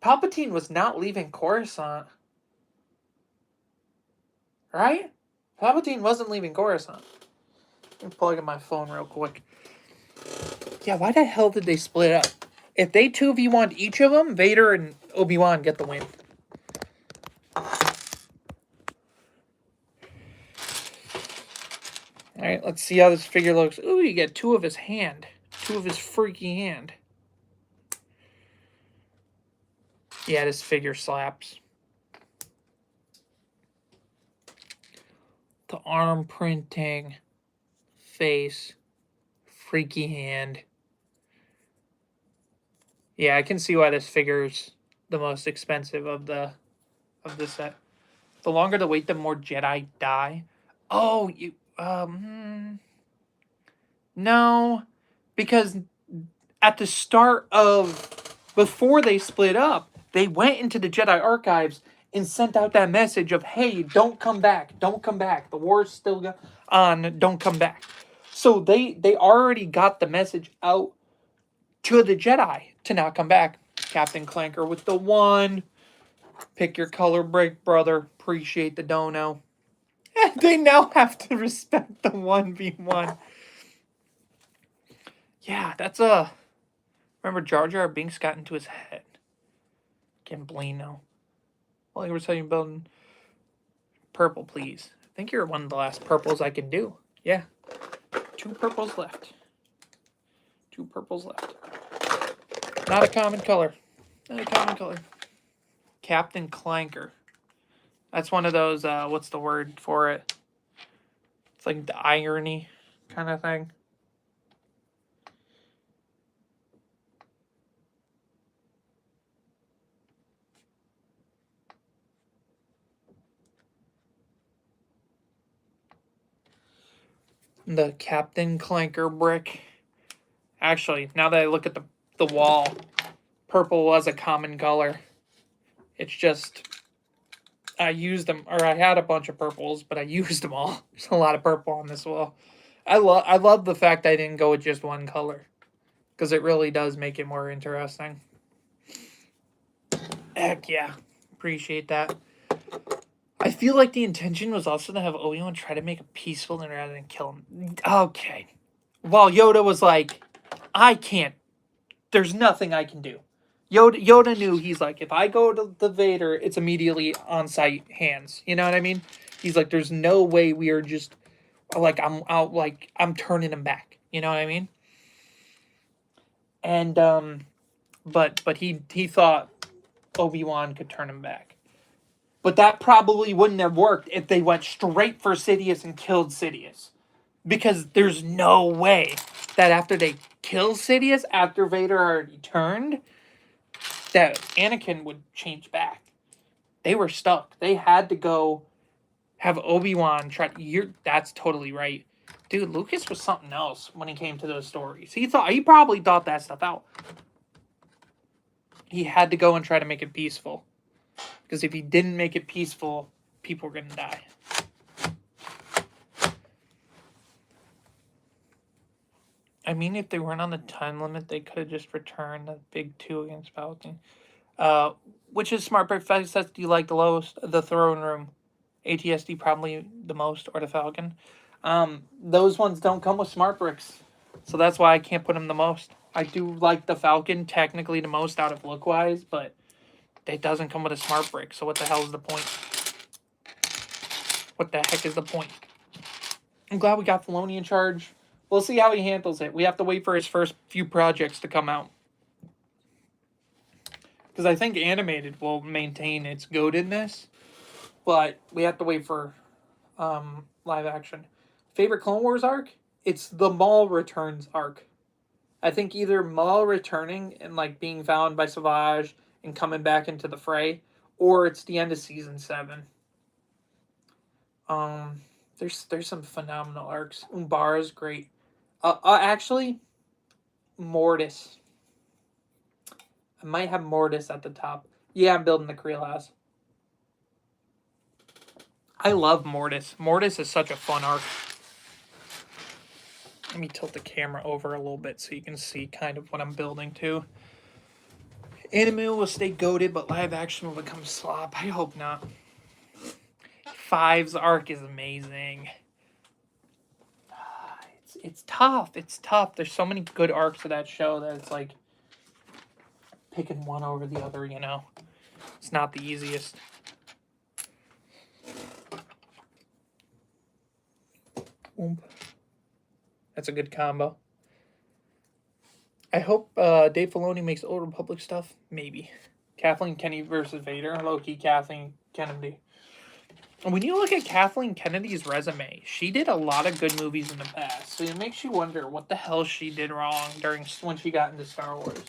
Palpatine was not leaving Coruscant. Right? Palpatine wasn't leaving Coruscant. Let me plug in my phone real quick. Yeah, why the hell did they split up? If they 2v1'd each of them, Vader and Obi-Wan get the win. Alright, let's see how this figure looks. Ooh, you get 2 of his hand. 2 of his freaky hand. Yeah, this figure slaps. The arm printing. Face. Freaky hand. Yeah, I can see why this figure's the most expensive of the set. The longer the wait, the more Jedi die. Oh, no, because at the start of before they split up, they went into the Jedi archives and sent out that message of, "Hey, don't come back, don't come back. The war's still on. Don't come back." So they already got the message out to the Jedi to not come back. Captain Clanker with the 1. Pick your color break, brother. Appreciate the dono. And they now have to respect the 1v1. Yeah, that's a... Remember Jar Jar Binks got into his head. Gamblino. Well, you were saying building... Purple, please. think you're one of the last purples I can do. Yeah. 2 purples left. 2 purples left. Not a common color. Not a common color. Captain Clanker. That's one of those, what's the word for it? It's like the irony kind of thing. The Captain Clanker brick. Actually, now that I look at the wall, purple was a common color. It's just, I used them, or I had a bunch of purples, but I used them all. There's a lot of purple on this wall. I love the fact I didn't go with just one color, because it really does make it more interesting. Heck yeah. Appreciate that. I feel like the intention was also to have Obi-Wan try to make a peaceful rather than kill him. Okay. While Yoda was like, I can't. There's nothing I can do. Yoda knew, he's like, if I go to the Vader, it's immediately on-site hands. You know what I mean? He's like, there's no way we are just, like, I'm turning him back. You know what I mean? And, but he thought Obi-Wan could turn him back. But that probably wouldn't have worked if they went straight for Sidious and killed Sidious. Because there's no way that after they kill Sidious, after Vader already turned, that Anakin would change back. They were stuck. They had to go have Obi-Wan try. That's totally right. Dude, Lucas was something else when he came to those stories. He probably thought that stuff out. He had to go and try to make it peaceful. Because if he didn't make it peaceful, people were going to die. I mean, if they weren't on the time limit, they could have just returned the big 2 against Palpatine. Which is smart breakfast sets do you like the lowest? The Throne Room. ATSD probably the most, or the Falcon. Those ones don't come with smart bricks. So that's why I can't put them the most. I do like the Falcon technically the most out of look-wise, but it doesn't come with a smart brick. So what the hell is the point? What the heck is the point? I'm glad we got Filoni in charge. We'll see how he handles it. We have to wait for his first few projects to come out. Because I think animated will maintain its goatedness. But we have to wait for live action. Favorite Clone Wars arc? It's the Maul returns arc. I think either Maul returning and like being found by Savage and coming back into the fray, or it's the end of season 7. There's some phenomenal arcs. Umbara's great. Actually, Mortis. I might have Mortis at the top. Yeah, I'm building the Creel house. I love Mortis. Mortis is such a fun arc. Let me tilt the camera over a little bit so you can see kind of what I'm building to. Anime will stay goated, but live action will become slop. I hope not. 5's arc is amazing. It's tough. It's tough. There's so many good arcs of that show that it's like picking one over the other, you know. It's not the easiest. That's a good combo. I hope Dave Filoni makes Old Republic stuff. Maybe. Kathleen Kennedy versus Vader. Low-key Kathleen Kennedy. When you look at Kathleen Kennedy's resume, she did a lot of good movies in the past. So it makes you wonder what the hell she did wrong when she got into Star Wars.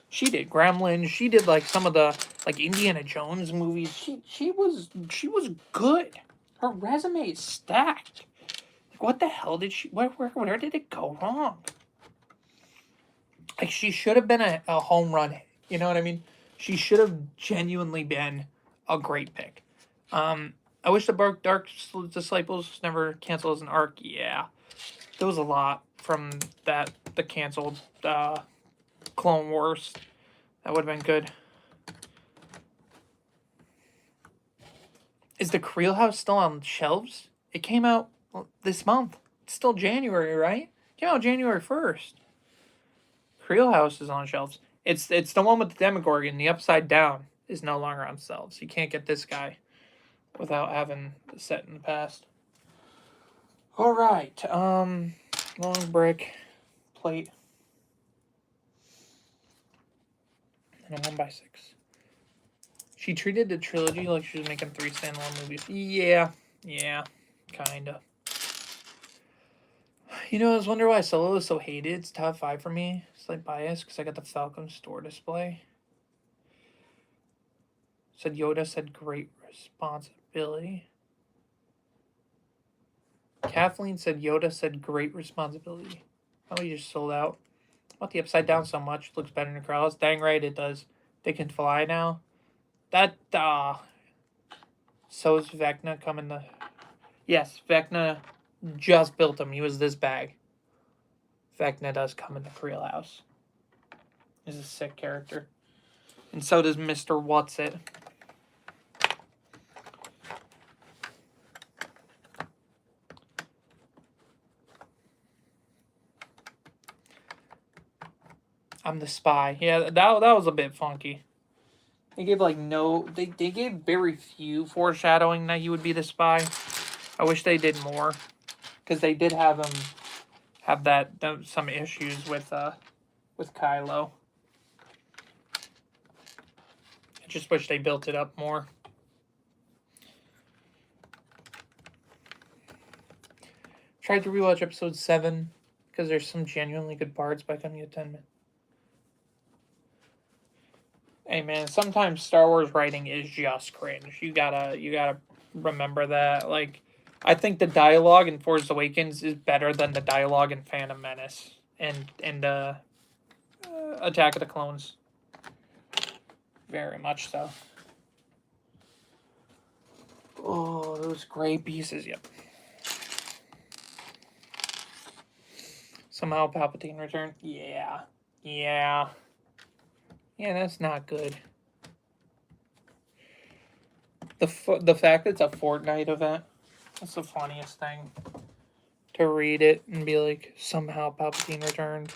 She did Gremlins. She did like some of the like Indiana Jones movies. She was good. Her resume is stacked. Like what the hell did she? Where did it go wrong? Like she should have been a home run. You know what I mean? She should have genuinely been a great pick. I wish the Dark Disciples never canceled as an arc. Yeah, there was a lot from the canceled Clone Wars. That would have been good. Is the Creel House still on shelves? It came out this month. It's still January, right? It came out January 1st. Creel House is on shelves. It's the one with the Demogorgon. The Upside Down is no longer on shelves. You can't get this guy without having the set in the past. All right. Long brick plate and a 1x6. She treated the trilogy like she was making 3 standalone movies. Yeah, kinda. You know, I was wondering why Solo is so hated. It's top 5 for me. Slight bias because I got the Falcon store display. Said Yoda said great responsibility. Kathleen said Yoda said great responsibility. Oh, you just sold out. About the upside down so much. Looks better than Kralls. Dang right it does. They can fly now. That, So is Vecna coming to... Yes, Vecna just built him. He was this bag. Vecna does come in the Creel house. He's a sick character. And so does Mr. What's-It. I'm the spy. Yeah, that was a bit funky. They gave like no... They gave very few foreshadowing that he would be the spy. I wish they did more. Because they did have him... Have some issues with Kylo. I just wish they built it up more. Tried to rewatch episode 7 because there's some genuinely good parts, but I couldn't get 10 minutes. Hey man, sometimes Star Wars writing is just cringe. You gotta remember that. Like, I think the dialogue in Force Awakens is better than the dialogue in Phantom Menace and Attack of the Clones. Very much so. Oh, those gray pieces. Yep. Somehow Palpatine returned. Yeah. Yeah, that's not good. The fact that it's a Fortnite event, that's the funniest thing. To read it and be like, somehow Palpatine returned.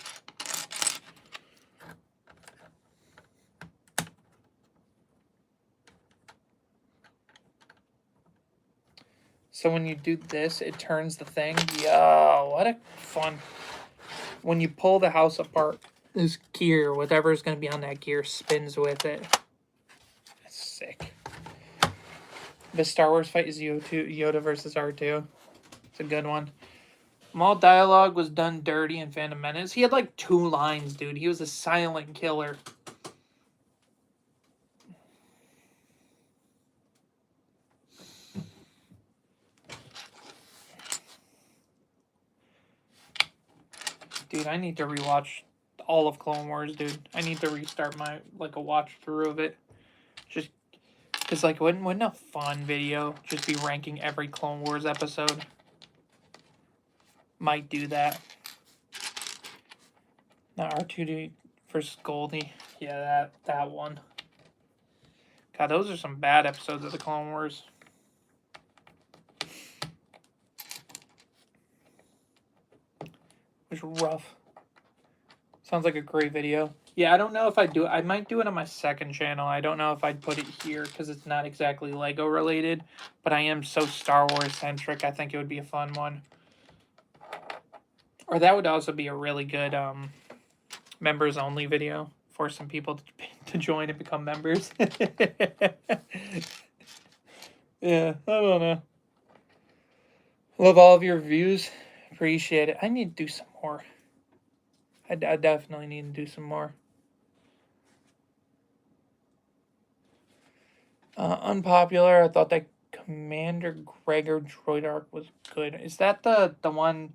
So when you do this, it turns the thing. Yo, what a fun. When you pull the house apart, this gear, whatever's going to be on that gear, spins with it. That's sick. The Star Wars fight is Yoda versus R2. It's a good one. Maul dialogue was done dirty in Phantom Menace. He had like 2 lines, dude. He was a silent killer. Dude, I need to rewatch all of Clone Wars, dude. I need to restart my, like, a watch through of it. Just, because, like, wouldn't a fun video just be ranking every Clone Wars episode? Might do that. Now, R2D versus Goldie. Yeah, that one. God, those are some bad episodes of the Clone Wars. It was rough. Sounds like a great video. Yeah, I don't know if I'd do it. I might do it on my second channel. I don't know if I'd put it here because it's not exactly LEGO related. But I am so Star Wars centric. I think it would be a fun one. Or that would also be a really good members only video. Force some people to join and become members. Yeah, I don't know. Love all of your reviews. Appreciate it. I need to do some more. I definitely need to do some more. Unpopular. I thought that Commander Gregor droid arc was good. Is that the one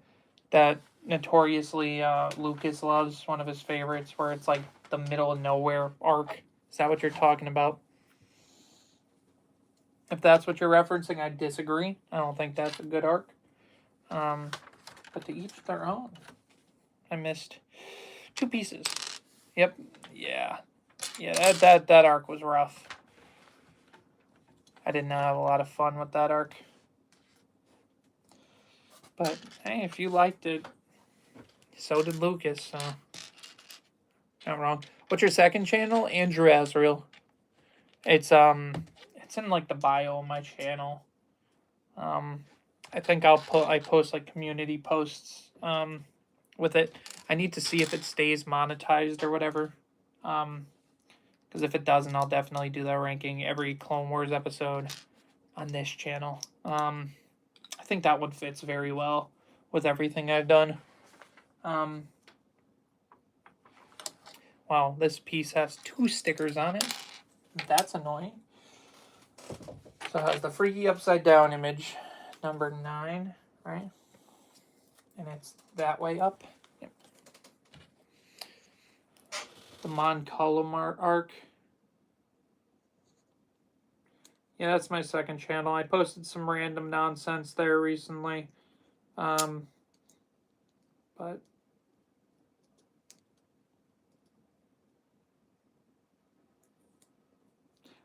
that notoriously Lucas loves? One of his favorites, where it's like the middle of nowhere arc. Is that what you're talking about? If that's what you're referencing, I disagree. I don't think that's a good arc. But to each their own. I missed 2 pieces. Yep. Yeah. Yeah, that arc was rough. I did not have a lot of fun with that arc. But, hey, if you liked it, so did Lucas, so... Not wrong. What's your second channel? Andrew Azrael. It's in, like, the bio of my channel. I think I post like community posts with it. I need to see if it stays monetized or whatever. Because if it doesn't, I'll definitely do that ranking every Clone Wars episode on this channel. I think that one fits very well with everything I've done. Wow, this piece has 2 stickers on it. That's annoying. So it has the Freaky Upside Down image, number 9, right? And it's that way up. Yep. The Mon Calamari arc. Yeah, that's my second channel. I posted some random nonsense there recently. But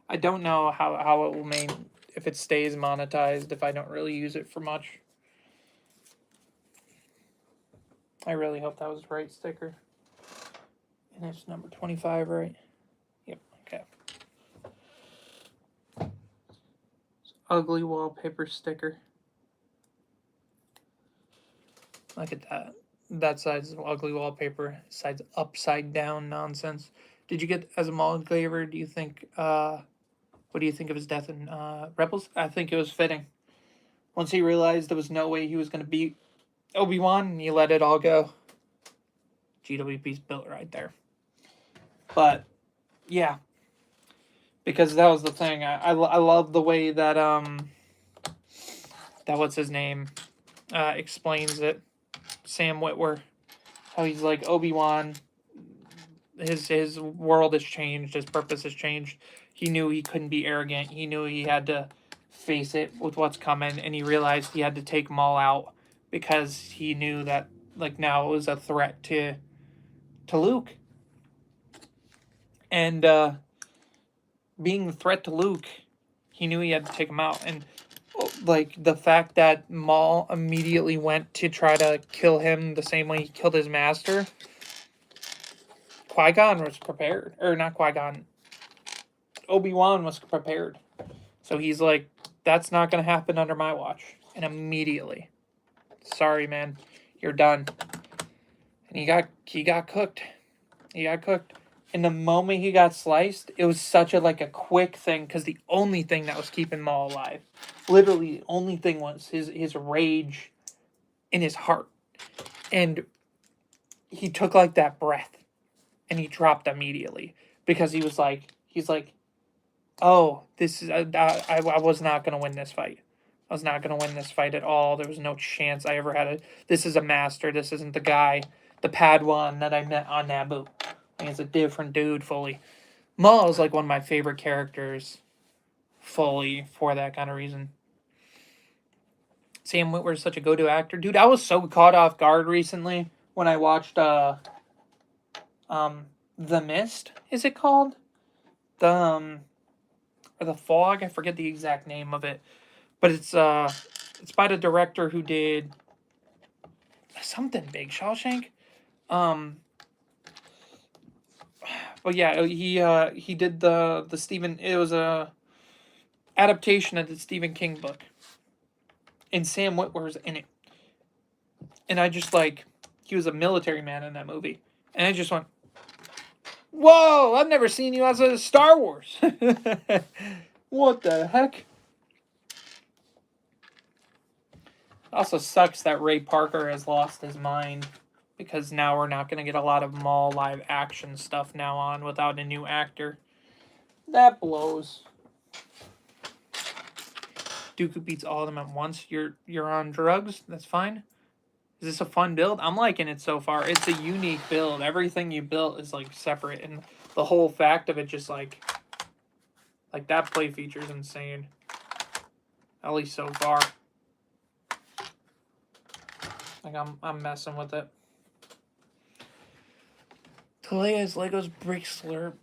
I don't know how it will if it stays monetized if I don't really use it for much. I really hope that was the right sticker. And it's number 25, right? Yep, okay. Ugly wallpaper sticker. Look at that. That side's ugly wallpaper. Side's upside down nonsense. Did you get Asimov Glaver? Do you think what do you think of his death in Rebels? I think it was fitting. Once he realized there was no way he was gonna beat Obi-Wan, he let it all go. GWP's built right there. But yeah. Because that was the thing. I love the way that that what's his name explains it. Sam Witwer, how he's like Obi-Wan, his world has changed, his purpose has changed. He knew he couldn't be arrogant. He knew he had to face it with what's coming, and he realized he had to take Maul out because he knew that like now it was a threat to Luke. And being the threat to Luke, he knew he had to take him out. And like the fact that Maul immediately went to try to kill him the same way he killed his master, Qui-Gon was prepared. Or not Qui-Gon, Obi-Wan was prepared. So he's like, that's not going to happen under my watch. And immediately, sorry, man, you're done. And he got cooked. He got cooked. And the moment he got sliced, it was such a quick thing, because the only thing that was keeping Maul alive, literally the only thing, was his rage in his heart. And he took like that breath and he dropped immediately, because he's like, oh, this is I was not going to win this fight. I was not going to win this fight at all. There was no chance I ever had it. This is a master. This isn't the guy, the Padawan that I met on Naboo. It's a different dude fully. Maul is like one of my favorite characters fully for that kind of reason. Sam Witwer is such a go-to actor. Dude, I was so caught off guard recently when I watched The Mist, is it called? Or The Fog, I forget the exact name of it. But it's by the director who did something big, Shawshank. But yeah, he did the Stephen. It was a adaptation of the Stephen King book, and Sam Witwer's in it. And I just he was a military man in that movie, and I just went, "Whoa! I've never seen you outside of Star Wars." What the heck? Also sucks that Ray Parker has lost his mind, because now we're not going to get a lot of Maul live action stuff now on without a new actor. That blows. Dooku beats all of them at once. You're on drugs? That's fine. Is this a fun build? I'm liking it so far. It's a unique build. Everything you built is separate, and the whole fact of it just like that play feature is insane. At least so far. I'm messing with it. Talea's Lego's Brick Slurp.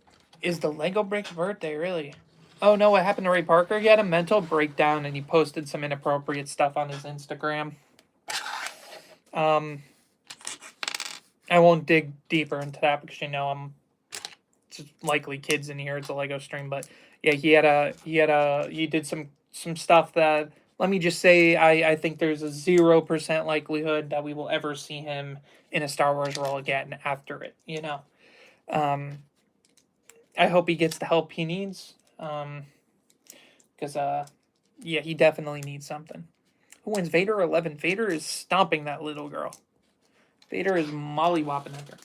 Is the Lego Bricks birthday, really? Oh no, what happened to Ray Parker? He had a mental breakdown and he posted some inappropriate stuff on his Instagram. I won't dig deeper into that because I'm just likely kids in here. It's a Lego stream, but yeah, he did some stuff that let me just say I think there's a 0% likelihood that we will ever see him in a Star Wars role again after it, you know. I hope he gets the help he needs. Because yeah, he definitely needs something. Who wins, Vader or 11? Vader is stomping that little girl. Vader is mollywopping that girl.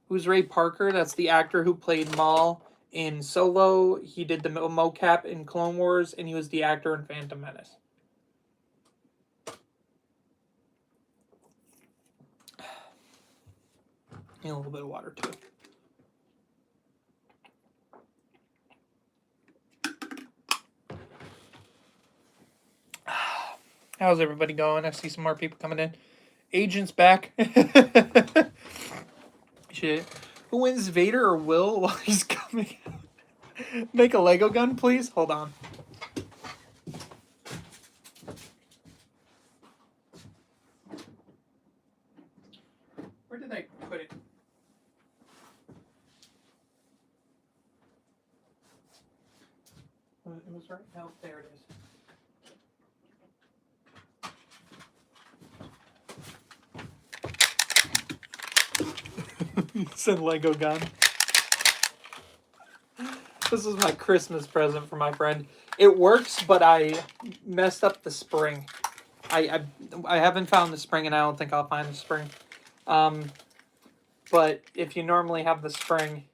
Who's Ray Parker? That's the actor who played Maul in Solo. He did the mocap in Clone Wars, and he was the actor in Phantom Menace. And a little bit of water too. How's everybody going? I see some more people coming in. Agent's back. Shit. Who wins, Vader or Will while he's coming out? Make a Lego gun, please? Hold on. Where did I put it? It was right now. There it is. Said Lego gun. This is my Christmas present for my friend. It works, but I messed up the spring. I haven't found the spring, and I don't think I'll find the spring. But if you normally have the spring,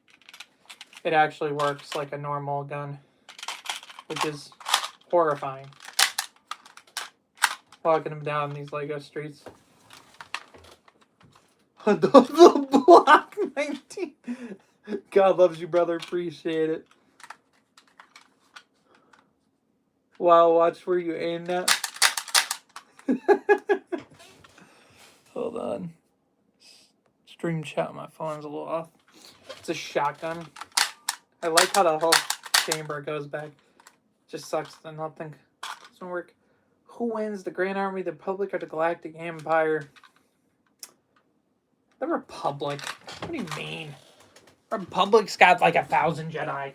it actually works like a normal gun, which is horrifying. Walking them down these Lego streets. The Block 19. God loves you, brother. Appreciate it. Wow, watch where you aimed at. Hold on. Stream chat on my phone's a little off. It's a shotgun. I like how the whole chamber goes back. Just sucks that nothing doesn't work. Who wins, the Grand Army, the Republic, or the Galactic Empire? The Republic. What do you mean? Republic's got like 1,000 Jedi.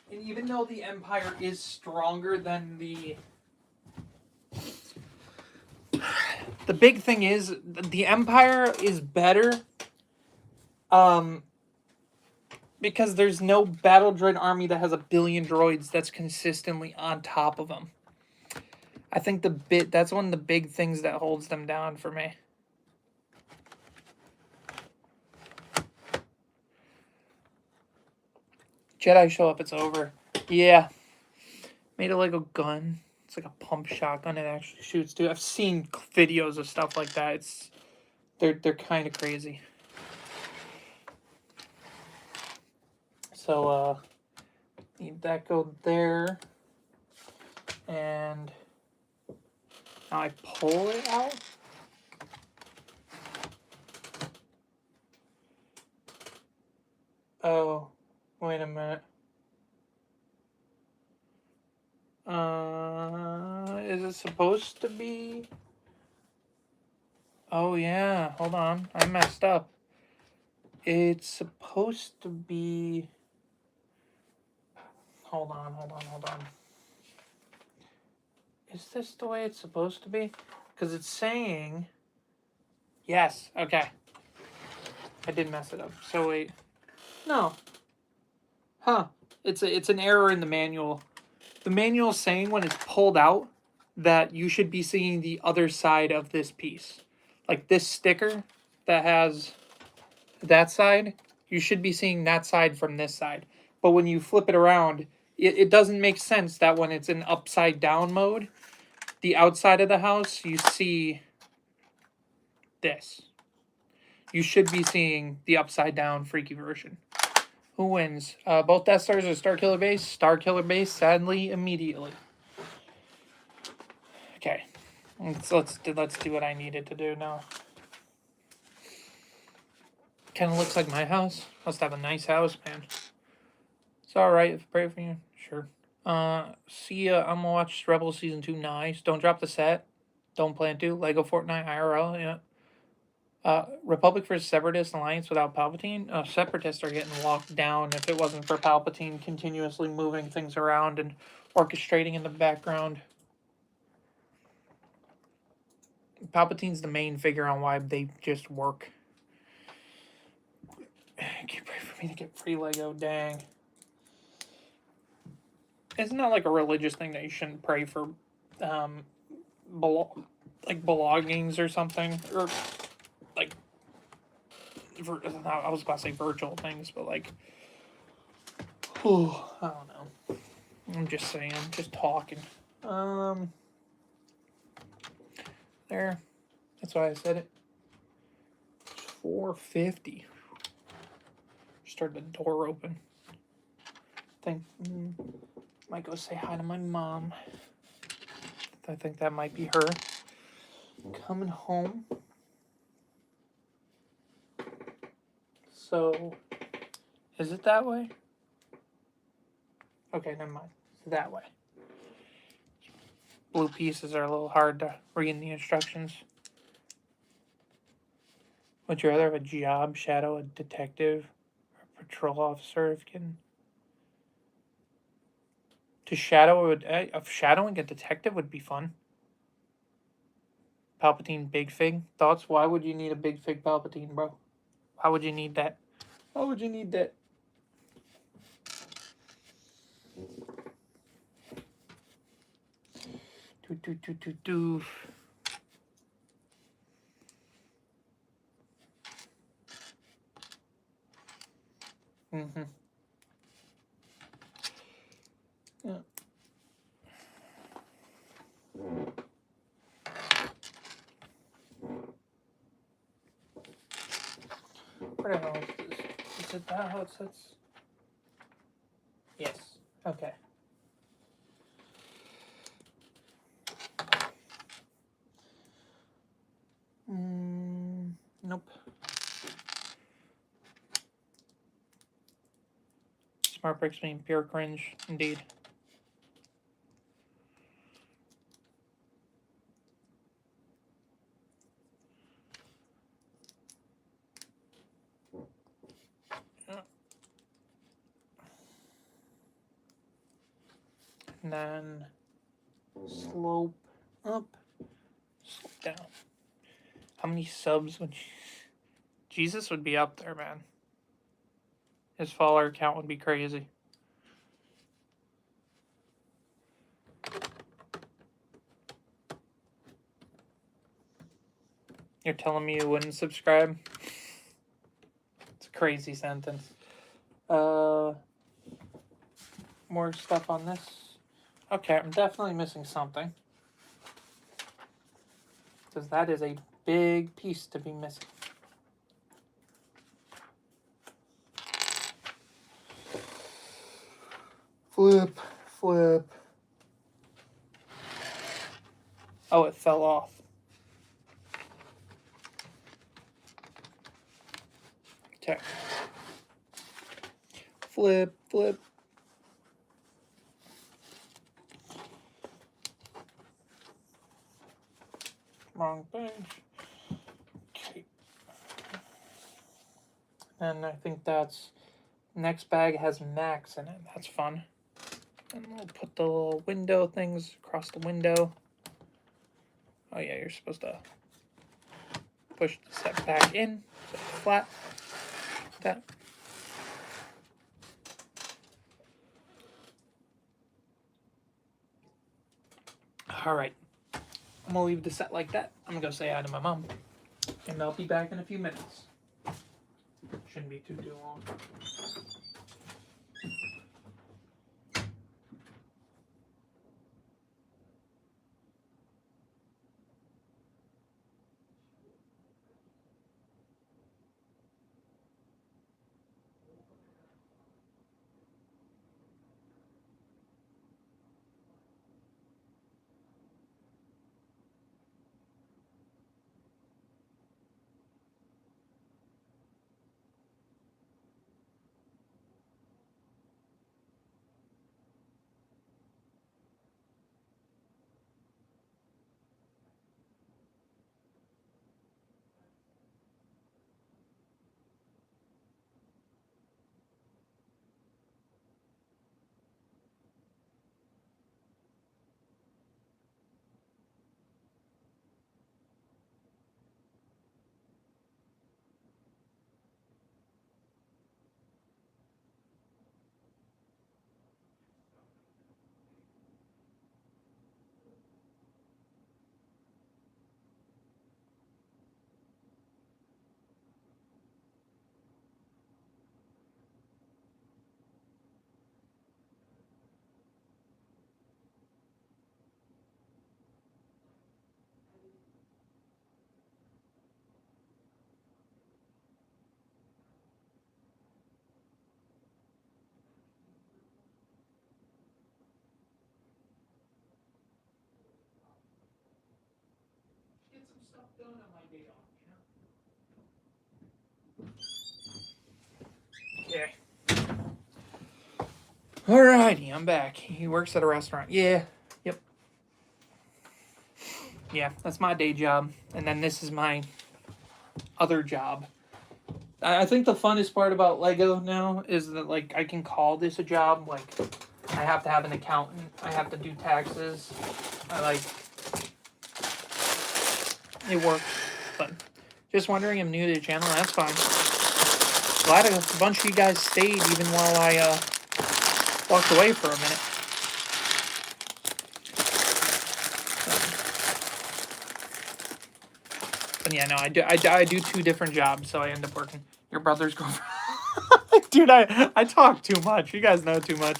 And even though the Empire is stronger than the big thing is the Empire is better because there's no battle droid army that has 1 billion droids that's consistently on top of them. I think that's one of the big things that holds them down for me. Jedi show up, it's over. Yeah. Made a Lego gun. It's like a pump shotgun. It actually shoots too. I've seen videos of stuff like that. They're kind of crazy. So need that go there. And now I pull it out. Oh, wait a minute. Is it supposed to be? Oh yeah, hold on. I messed up. It's supposed to be... Hold on. Is this the way it's supposed to be? Because it's saying... Yes, okay. I did mess it up. So wait. No. Huh. It's an error in the manual. The manual is saying when it's pulled out that you should be seeing the other side of this piece. Like this sticker that has that side, you should be seeing that side from this side. But when you flip it around, it doesn't make sense that when it's in upside down mode, the outside of the house, you see this. You should be seeing the upside down freaky version. Who wins? Both Death Stars or Starkiller Base? Starkiller Base, sadly, immediately. Okay. Let's do what I needed to do now. Kind of looks like my house. Must have a nice house, man. It's alright if I pray for you. Sure. See ya. I'm gonna watch Rebels Season 2. Nice. Don't drop the set. Don't plan to. Lego Fortnite IRL, yeah. Republic versus Separatist alliance without Palpatine. Separatists are getting locked down if it wasn't for Palpatine continuously moving things around and orchestrating in the background. Palpatine's the main figure on why they just work. Can you pray for me to get free Lego? Dang. Isn't that like a religious thing that you shouldn't pray for, belongings or something? Or, like, I was about to say virtual things, but like, I don't know. I'm just saying, just talking. There. That's why I said it. It's 4:50. Start the door open. Might go say hi to my mom. I think that might be her coming home. So, is it that way? Okay, never mind. It's that way. Blue pieces are a little hard to read in the instructions. Would you rather have a job shadow a detective or a patrol officer if you can? Shadowing a detective would be fun. Palpatine Big Fig. Thoughts? Why would you need a Big Fig Palpatine, bro? Why would you need that? Why would you need that? Do. Mm-hmm. Yeah. Where the hell is this? Is it that how it sets? Yes. Okay. Nope. Smart bricks mean pure cringe, indeed. And then slope up, slope down. How many subs would Jesus would be up there, man? His follower count would be crazy. You're telling me you wouldn't subscribe? It's a crazy sentence. More stuff on this. Okay, I'm definitely missing something. Because that is a big piece to be missing. Flip. Oh, it fell off. Okay. Flip. Wrong page. Okay. And I think that's... Next bag has Max in it. That's fun. And we'll put the little window things across the window. Oh yeah, you're supposed to push the set back in, so flat. That. All right. I'm gonna leave the set like that. I'm gonna go say hi to my mom, and I'll be back in a few minutes. Shouldn't be too long. stuff done on my day off, Okay. Alrighty, I'm back. He works at a restaurant. Yeah. Yep. Yeah, that's my day job. And then this is my other job. I think the funnest part about Lego now is that, like, I can call this a job. Like, I have to have an accountant. I have to do taxes. It works. But just wondering, I'm new to the channel. That's fine. Glad a bunch of you guys stayed even while I walked away for a minute. But yeah, no, I do 2 different jobs, so I end up working. Your brother's girlfriend. Dude, I talk too much. You guys know too much.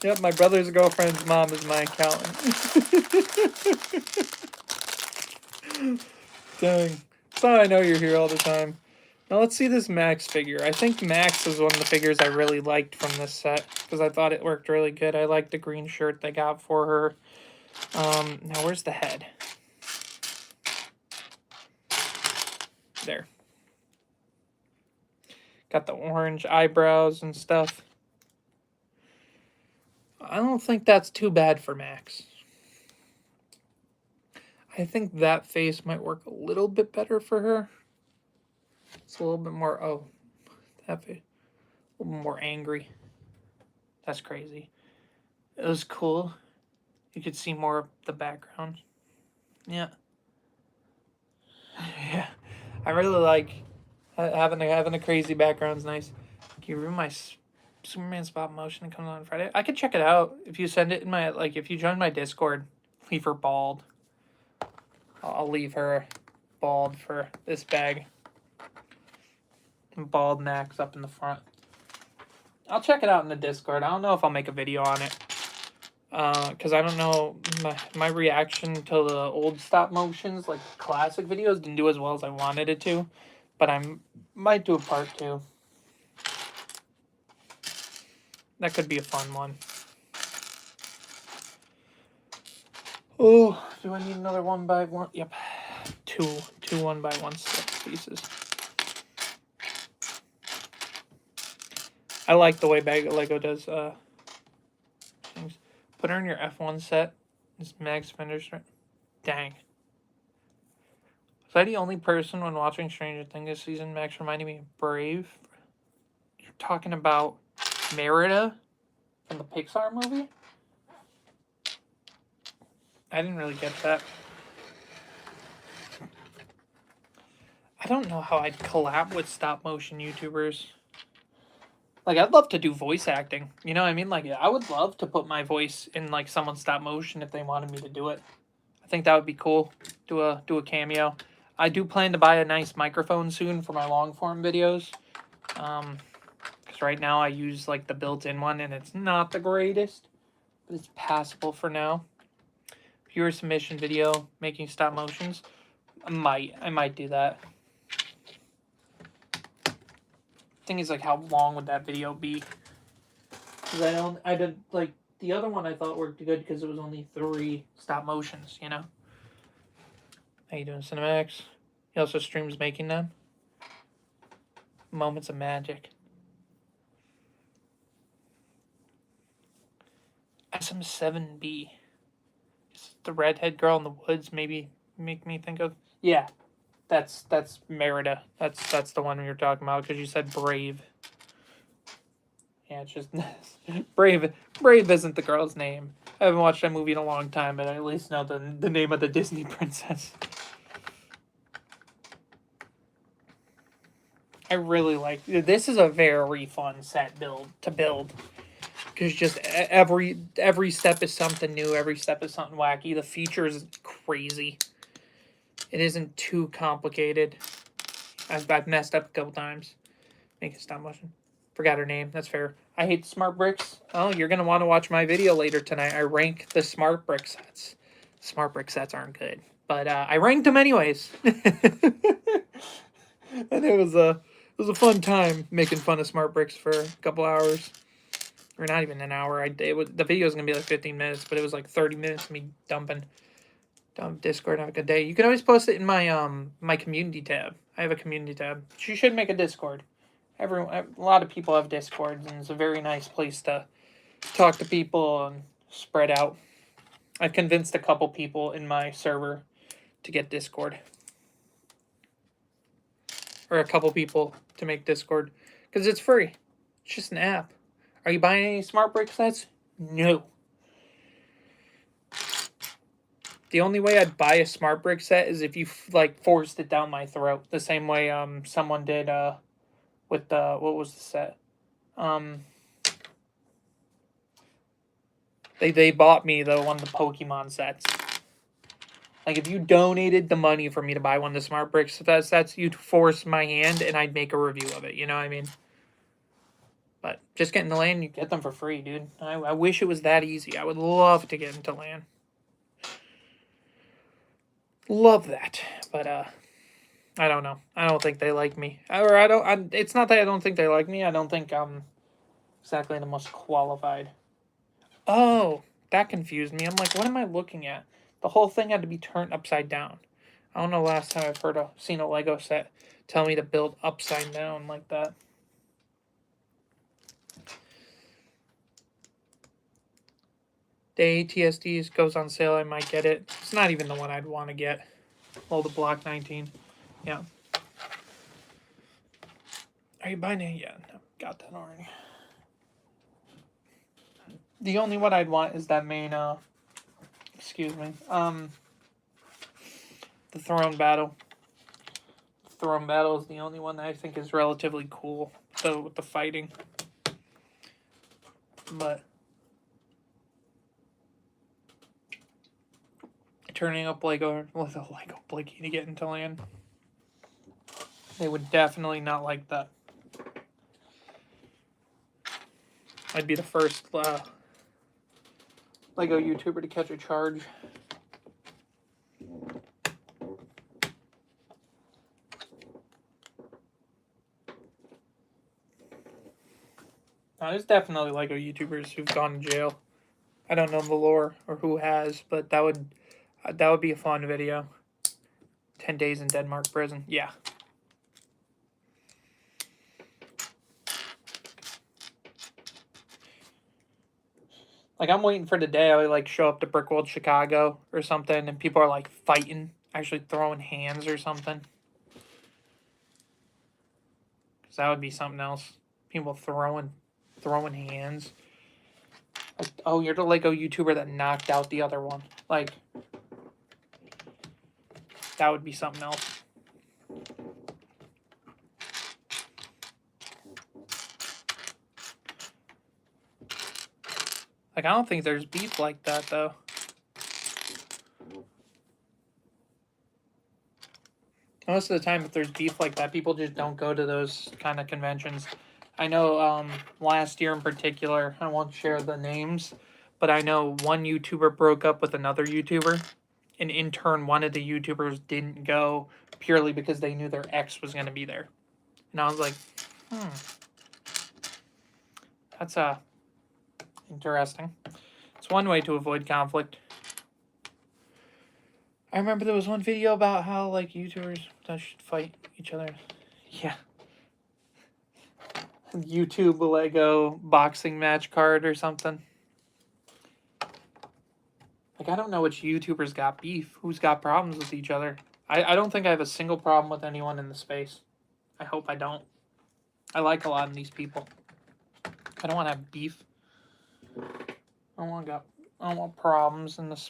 Yep, my brother's girlfriend's mom is my accountant. Dang. So I know you're here all the time. Now let's see this Max figure. I think Max is one of the figures I really liked from this set because I thought it worked really good. I liked the green shirt they got for her. Now where's the head? There. Got the orange eyebrows and stuff. I don't think that's too bad for Max. I think that face might work a little bit better for her. It's a little bit more, oh, that face, a little more angry. That's crazy. It was cool. You could see more of the background. Yeah. Yeah. I really like having a crazy background's nice. Can you remove my Superman stop motion that comes on Friday? I could check it out if you send it in my, like, if you join my Discord, leave her bald. I'll leave her bald for this bag. Bald Max up in the front. I'll check it out in the Discord. I don't know if I'll make a video on it. Because I don't know, my reaction to the old stop motions, like classic videos, didn't do as well as I wanted it to. But I might do a part 2. That could be a fun one. Oh, do I need another 1x1? Yep. Two 1x1 set pieces. I like the way Lego does things. Put her in your F1 set. This Max Fenders. Dang. Was I the only person when watching Stranger Things this season? Max reminded me of Brave. You're talking about Merida from the Pixar movie? I didn't really get that. I don't know how I'd collab with stop motion YouTubers. Like, I'd love to do voice acting. You know what I mean? Like, I would love to put my voice in, like, someone's stop motion if they wanted me to do it. I think that would be cool. Do a cameo. I do plan to buy a nice microphone soon for my long form videos. Because right now I use, like, the built-in one, and it's not the greatest. But it's passable for now. Viewer submission video making stop motions. I might do that. Thing is, like, how long would that video be? Because I did, like, the other one I thought worked good because it was only 3 stop motions, you know? How you doing, Cinemax? He also streams making them. Moments of magic. SM7B. Is the redhead girl in the woods maybe make me think of? Yeah. That's Merida. That's the one we were talking about because you said Brave. Yeah, it's just Brave. Brave isn't the girl's name. I haven't watched that movie in a long time, but I at least know the name of the Disney princess. I really like this. Is a very fun set to build because just every step is something new. Every step is something wacky. The features crazy. It isn't too complicated. I've messed up a couple times. Make it stop motion. Forgot her name. That's fair. I hate Smart Bricks. Oh, you're going to want to watch my video later tonight. I rank the Smart Brick sets. Smart Brick sets aren't good. But I ranked them anyways. And it was a fun time making fun of Smart Bricks for a couple hours. Or not even an hour. The video was going to be like 15 minutes, but it was like 30 minutes of me dumping Discord. Have a good day. You can always post it in my my community tab. I have a community tab. You should make a Discord. A lot of people have Discords, and it's a very nice place to talk to people and spread out. I've convinced a couple people in my server to get Discord, or a couple people to make Discord, because it's free. It's just an app. Are you buying any smart brick sets? No. The only way I'd buy a smart brick set is if you like forced it down my throat, the same way someone did with the what was the set? They bought me one of the Pokemon sets. Like if you donated the money for me to buy one of the smart brick sets, you'd force my hand and I'd make a review of it. You know what I mean? But just getting the LAN, you get them for free, dude. I wish it was that easy. I would love to get into LAN. Love that, but I don't know. I don't think they like me, or I don't. It's not that I don't think they like me. I don't think I'm exactly the most qualified. Oh, that confused me. I'm like, what am I looking at? The whole thing had to be turned upside down. I don't know last time I've seen a Lego set tell me to build upside down like that. The ATSDs goes on sale, I might get it. It's not even the one I'd want to get. Oh, the Block 19. Yeah. Are you buying it? Yeah, no, got that already. The only one I'd want is that main, excuse me, the Throne Battle. Throne Battle is the only one that I think is relatively cool, though, with the fighting. But turning up Lego with a Lego Blicky to get into LAN, they would definitely not like that. I'd be the first Lego YouTuber to catch a charge. Now, there's definitely Lego YouTubers who've gone to jail. I don't know the lore or who has, but that would be a fun video. 10 days in Denmark prison. Yeah. Like, I'm waiting for the day I like show up to Brickworld Chicago or something, and people are like fighting, actually throwing hands or something. Because that would be something else. People throwing hands. Like, oh, you're the Lego YouTuber that knocked out the other one. Like, that would be something else. Like, I don't think there's beef like that, though. Most of the time, if there's beef like that, people just don't go to those kind of conventions. I know last year in particular, I won't share the names, but I know one YouTuber broke up with another YouTuber. And in turn, one of the YouTubers didn't go purely because they knew their ex was going to be there. And I was like, that's interesting. It's one way to avoid conflict. I remember there was one video about how like YouTubers should fight each other. Yeah. YouTube Lego boxing match card or something. Like, I don't know which YouTubers got beef. Who's got problems with each other? I don't think I have a single problem with anyone in the space. I hope I don't. I like a lot of these people. I don't want to have beef. I don't want problems in this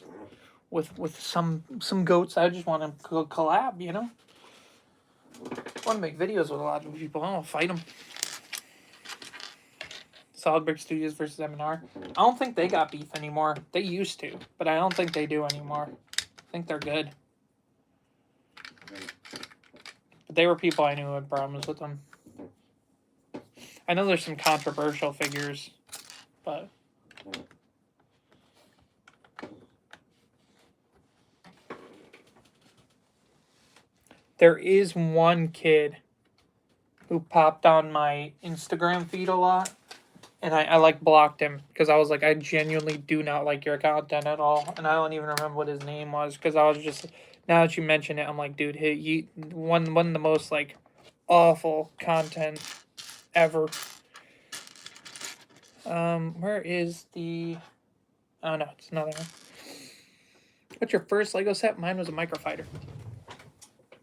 with some goats. I just want to collab, you know? I want to make videos with a lot of people. I don't want to fight them. Solid Brick Studios versus M&R. I don't think they got beef anymore. They used to, but I don't think they do anymore. I think they're good. But they were people I knew who had problems with them. I know there's some controversial figures, but there is one kid who popped on my Instagram feed a lot And I like blocked him because I was like, I genuinely do not like your content at all. And I don't even remember what his name was because I was just, now that you mention it, I'm like, dude, he one of the most like awful content ever. Where is the? Oh no, it's another one. What's your first Lego set? Mine was a Microfighter.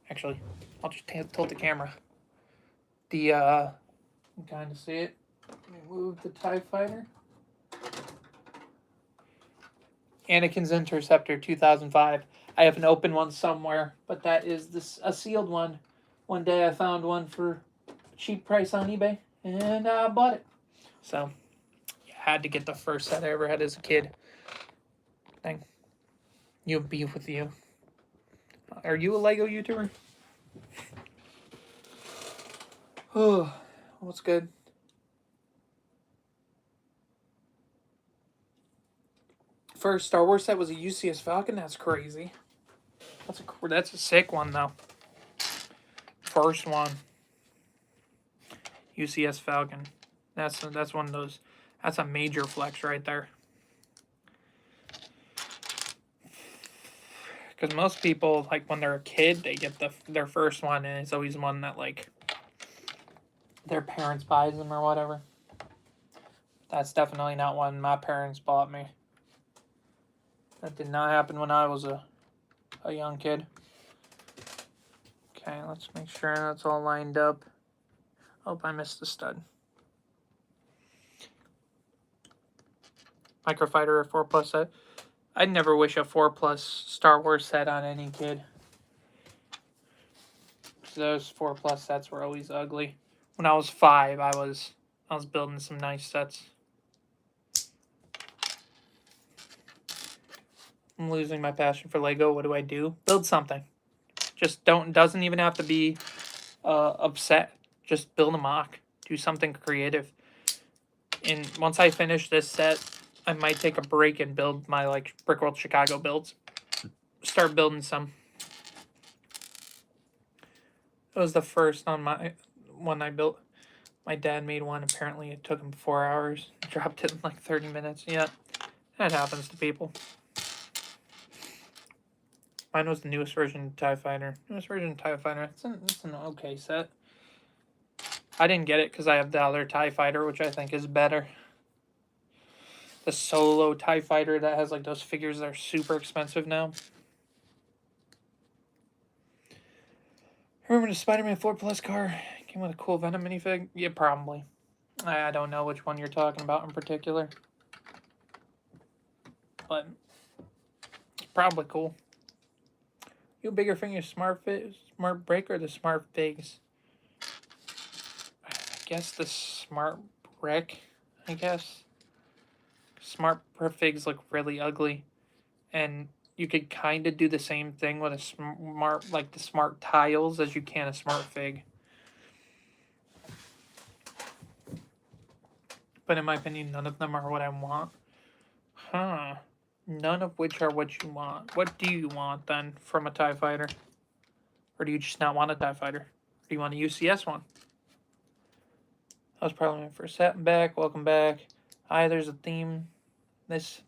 Actually, I'll just tilt the camera. The you kind of see it. Let me move the TIE Fighter. Anakin's Interceptor 2005. I have an open one somewhere, but that is a sealed one. One day I found one for a cheap price on eBay, and I bought it. So, yeah, I had to get the first set I ever had as a kid. Thing. You'll be with you. Are you a Lego YouTuber? Oh, what's good? First Star Wars set was a UCS Falcon. That's crazy. That's a sick one though. First one. UCS Falcon. That's one of those. That's a major flex right there. Because most people, like when they're a kid, they get their first one, and it's always one that like their parents buys them or whatever. That's definitely not one my parents bought me. That did not happen when I was a young kid. Okay, let's make sure that's all lined up. Oh, I missed the stud. Microfighter or 4+ set. I'd never wish a 4+ Star Wars set on any kid. Those 4+ sets were always ugly. When I was 5, I was building some nice sets. I'm losing my passion for Lego. What do? Build something. Just doesn't even have to be upset. Just build a mock. Do something creative. And once I finish this set, I might take a break and build my like Brickworld Chicago builds. Start building some. It was the first on my one I built. My dad made one. Apparently, it took him 4 hours. Dropped it in like 30 minutes. Yeah, that happens to people. Mine was the newest version of TIE Fighter. Newest version of TIE Fighter. It's an okay set. I didn't get it because I have the other TIE Fighter, which I think is better. The solo TIE Fighter that has like those figures that are super expensive now. Remember the Spider-Man 4+ car? Came with a cool Venom minifig? Yeah, probably. I don't know which one you're talking about in particular. But it's probably cool. You a bigger fan of Smart Brick or the Smart Figs? I guess the Smart Brick, I guess. Smart Figs look really ugly. And you could kind of do the same thing with a smart, like the Smart Tiles as you can a Smart Fig. But in my opinion, none of them are what I want. Huh. None of which are what you want. What do you want, then, from a TIE Fighter? Or do you just not want a TIE Fighter? Or do you want a UCS one? That was probably my first set. Back. Welcome back. Hi, there's a theme.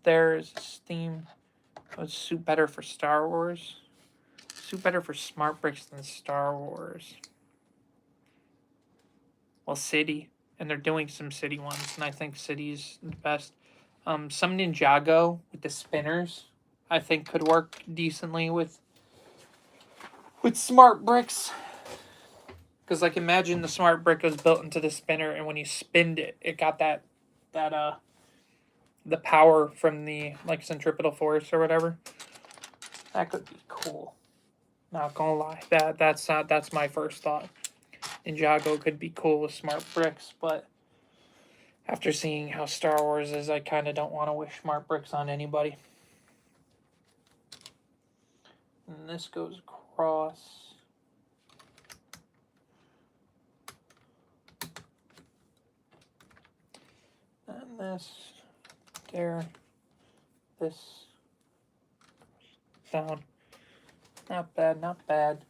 There is this theme. Would suit better for Star Wars? Suit better for Smart Bricks than Star Wars. Well, City. And they're doing some City ones, and I think City's the best. Some Ninjago with the spinners, I think could work decently with Smart Bricks. Because like imagine the Smart Brick was built into the spinner, and when you spinned it, it got the power from the like centripetal force or whatever. That could be cool. Not gonna lie, that's my first thought. Ninjago could be cool with Smart Bricks, but after seeing how Star Wars is, I kind of don't want to wish Smart Bricks on anybody. And this goes across. And this, there, this, down. Not bad, not bad.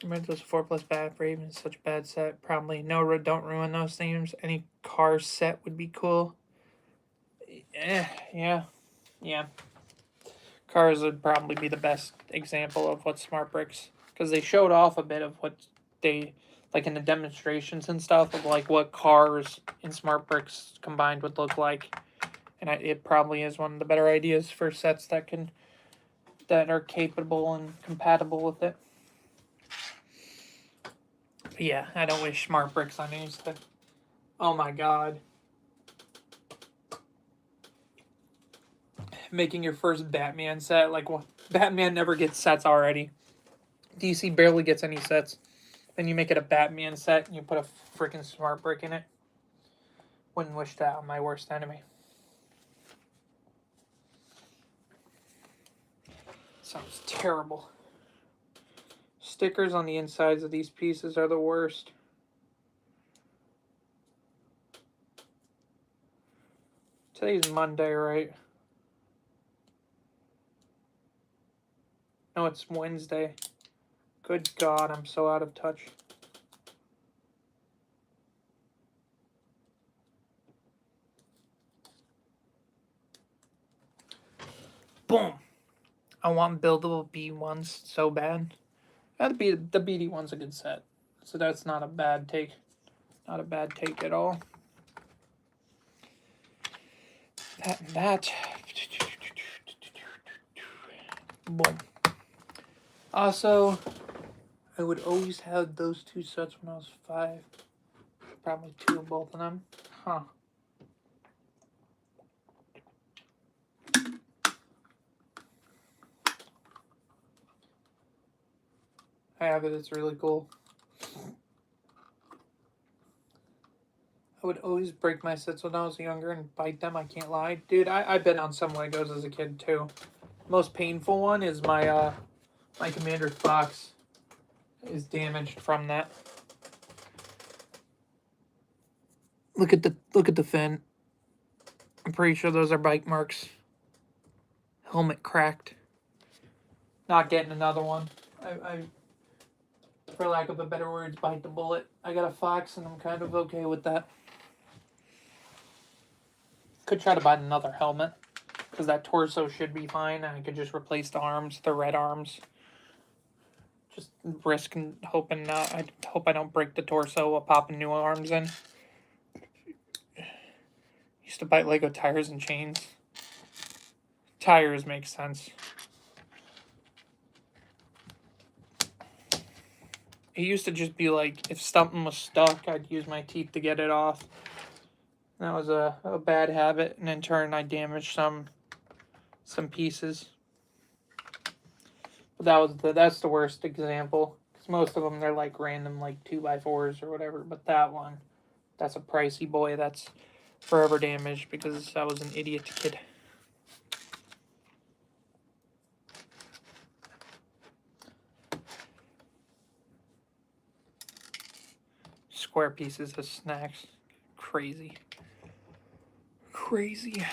Superman does 4+ Batbrave is such a bad set. Probably no, don't ruin those themes. Any car set would be cool. Yeah. Cars would probably be the best example of what Smart Bricks, because they showed off a bit of what they, like in the demonstrations and stuff, of like what cars in Smart Bricks combined would look like, and it probably is one of the better ideas for sets that are capable and compatible with it. But yeah, I don't wish Smart Bricks on any set. Oh my god. Making your first Batman set, like what? Batman never gets sets already. DC barely gets any sets. Then you make it a Batman set and you put a freaking Smart Brick in it. Wouldn't wish that on my worst enemy. Sounds terrible. Stickers on the insides of these pieces are the worst. Today's Monday, right? No, it's Wednesday. Good God, I'm so out of touch. Boom! I want buildable B ones so bad. The BD one's a good set, so that's not a bad take. Not a bad take at all. That. Boom. Also, I would always have those two sets when I was 5. Probably 2 of both of them. Huh. I have it. It's really cool. I would always break my sets when I was younger and bite them. I can't lie. Dude, I been on some Legos as a kid, too. Most painful one is my Commander Fox is damaged from that. Look at the fin. I'm pretty sure those are bite marks. Helmet cracked. Not getting another one. I for lack of a better words, bite the bullet. I got a Fox and I'm kind of okay with that. Could try to buy another helmet, because that torso should be fine. I could just replace the arms, the red arms. Just risk and hoping not. I hope I don't break the torso while popping new arms in. Used to bite Lego tires and chains. Tires make sense. It used to just be like, if something was stuck, I'd use my teeth to get it off. That was a bad habit, and in turn, I damaged some pieces. But that's the worst example, because most of them, they're like random, like 2x4s or whatever. But that one, that's a pricey boy. That's forever damaged because I was an idiot kid. Square pieces of snacks. Crazy. Crazy.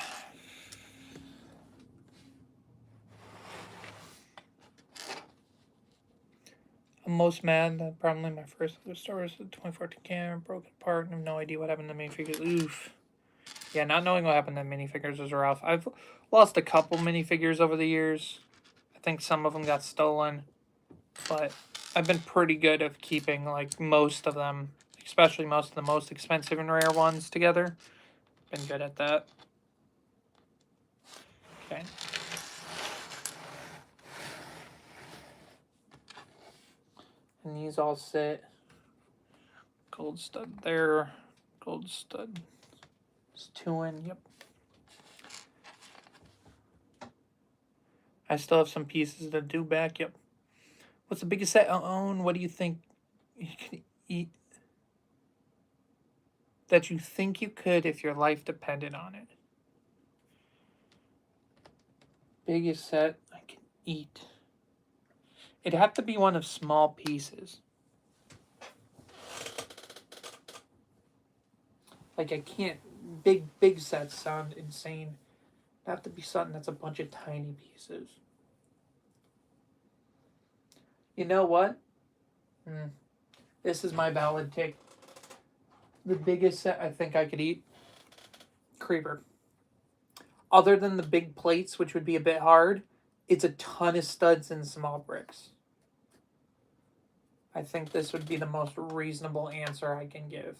I'm most mad that probably my first other store was the 2014 camera, broke apart, and I have no idea what happened to minifigures. Oof. Yeah, not knowing what happened to minifigures was rough. I've lost a couple minifigures over the years. I think some of them got stolen, but I've been pretty good at keeping like most of them, especially most of the most expensive and rare ones together. Been good at that. Okay. And these all sit. Gold stud there. Gold stud. It's 2 in. Yep. I still have some pieces to do back. Yep. What's the biggest set I own? What do you think you can eat that you think you could if your life depended on it? Biggest set I can eat. It'd have to be one of small pieces. Like, I can't. Big sets sound insane. It'd have to be something that's a bunch of tiny pieces. You know what? This is my valid take. The biggest set I think I could eat, Creeper. Other than the big plates, which would be a bit hard, it's a ton of studs and small bricks. I think this would be the most reasonable answer I can give.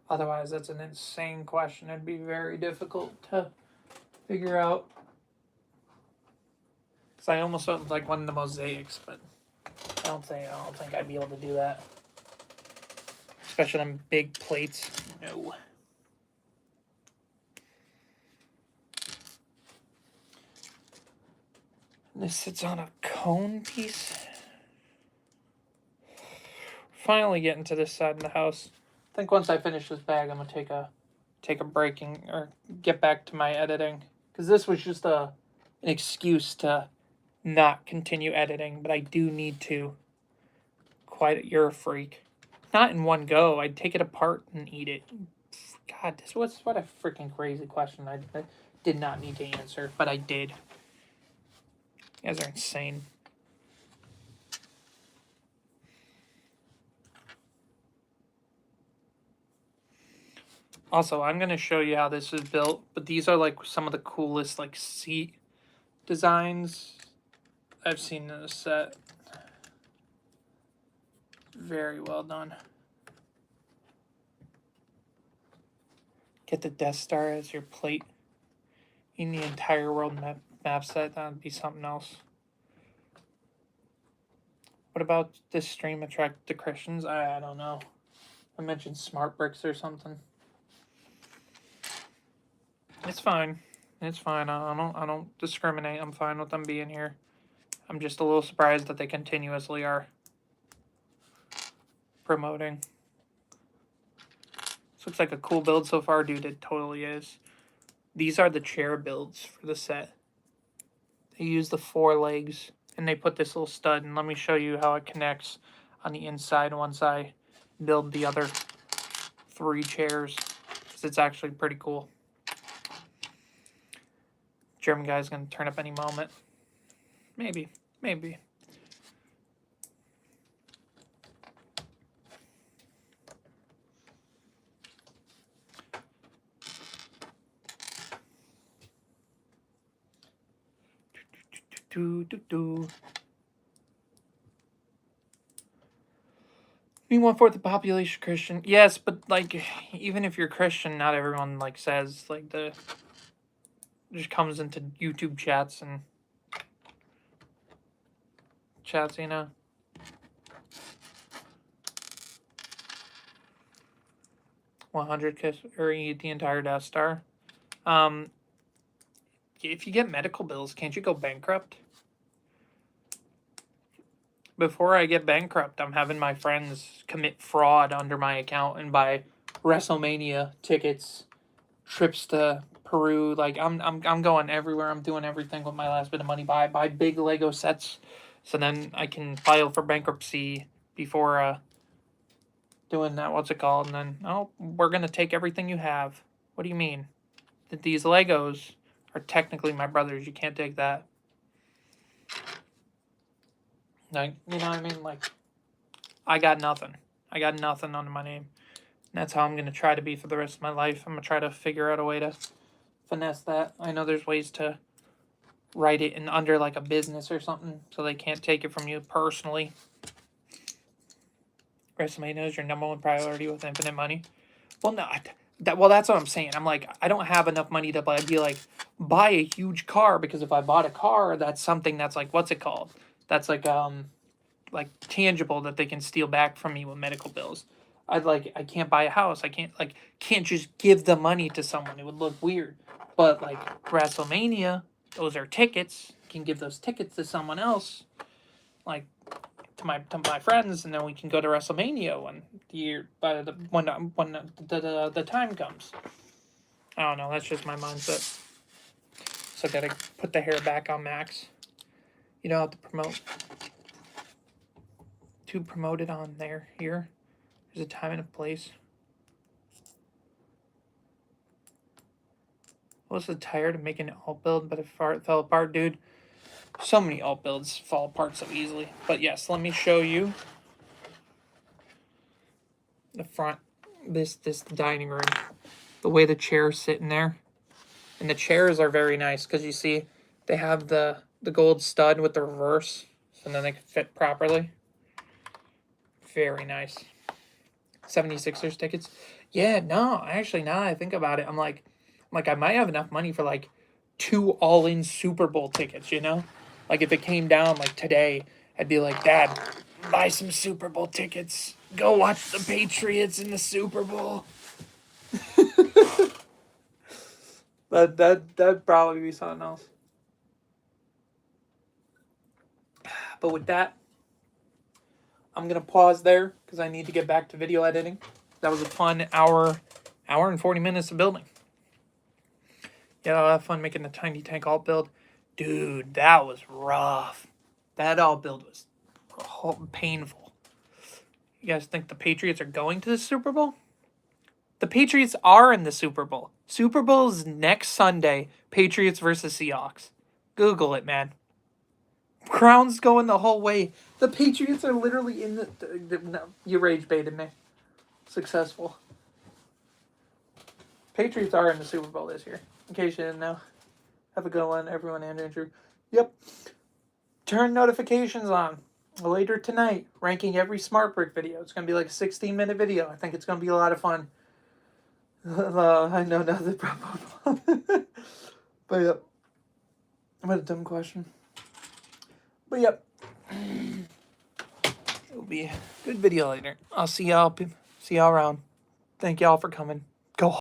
Otherwise, that's an insane question. It'd be very difficult to figure out. Because I almost went with like one of the mosaics, but I don't think I'd be able to do that. Especially on big plates. No. This sits on a cone piece. Finally getting to this side of the house. I think once I finish this bag, I'm gonna take a break or get back to my editing, because this was just an excuse to not continue editing. But I do need to. You're a freak. Not in one go. I'd take it apart and eat it. God, this was what a freaking crazy question. I did not need to answer, but I did. You guys are insane. Also, I'm going to show you how this is built, but these are like some of the coolest like seat designs I've seen in a set. Very well done. Get the Death Star as your plate in the entire world map set. That would be something else. What about this stream attract the Christians? I don't know. I mentioned smart bricks or something. It's fine. It's fine. I don't discriminate. I'm fine with them being here. I'm just a little surprised that they continuously are promoting. This looks like a cool build so far, dude. It totally is. These are the chair builds for the set. They use the 4 legs, and they put this little stud. And let me show you how it connects on the inside once I build the other 3 chairs, because it's actually pretty cool. German guy's going to turn up any moment. Maybe. Being 1/4 the population Christian. Yes, but like even if you're Christian, not everyone like says like just comes into YouTube chats, you know. $100 or eat the entire Death Star. If you get medical bills, can't you go bankrupt? Before I get bankrupt, I'm having my friends commit fraud under my account and buy WrestleMania tickets, trips to Peru. Like I'm going everywhere. I'm doing everything with my last bit of money. Buy big Lego sets, so then I can file for bankruptcy before doing that. What's it called? And then we're gonna take everything you have. What do you mean? That these Legos are technically my brother's. You can't take that. Like, you know what I mean? Like, I got nothing. I got nothing under my name. And that's how I'm going to try to be for the rest of my life. I'm going to try to figure out a way to finesse that. I know there's ways to write it in under like a business or something so they can't take it from you personally. WrestleMania is your #1 priority with infinite money. Well, no, that's what I'm saying. I'm like, I don't have enough money to be like, buy a huge car, because if I bought a car, that's something that's like, what's it called? That's like tangible that they can steal back from me with medical bills. I can't buy a house. I can't just give the money to someone. It would look weird. But like WrestleMania, those are tickets. You can give those tickets to someone else, like to my friends, and then we can go to WrestleMania when the time comes. I don't know. That's just my mindset. So I gotta put the hair back on Max. You don't have to promote it on here. There's a time and a place. I was so tired of making an alt build, but it fell apart, dude. So many alt builds fall apart so easily. But yes, let me show you the front, this dining room, the way the chairs sit in there. And the chairs are very nice because you see they have the gold stud with the reverse, and then they can fit properly. Very nice. 76ers tickets. Yeah, no, actually, now that I think about it, I'm like, I might have enough money for like 2 all-in Super Bowl tickets, you know? Like if it came down like today, I'd be like, Dad, buy some Super Bowl tickets. Go watch the Patriots in the Super Bowl. That'd probably be something else. But with that, I'm gonna pause there because I need to get back to video editing. That was a fun hour and 40 minutes of building. Yeah, a lot of fun making the tiny tank alt build. Dude, that was rough. That alt build was painful. You guys think the Patriots are going to the Super Bowl? The Patriots are in the Super Bowl. Super Bowl is next Sunday. Patriots versus Seahawks. Google it, man. Crown's going the whole way. The Patriots are literally in no, you rage baited me. Successful. Patriots are in the Super Bowl this year. In case you didn't know. Have a good one, everyone. Andrew. Yep. Turn notifications on. Later tonight, ranking every Smart Brick video. It's going to be like a 16-minute video. I think it's going to be a lot of fun. I know nothing about but yep. What a dumb question. But yep. It'll be a good video later. I'll see y'all around. Thank y'all for coming.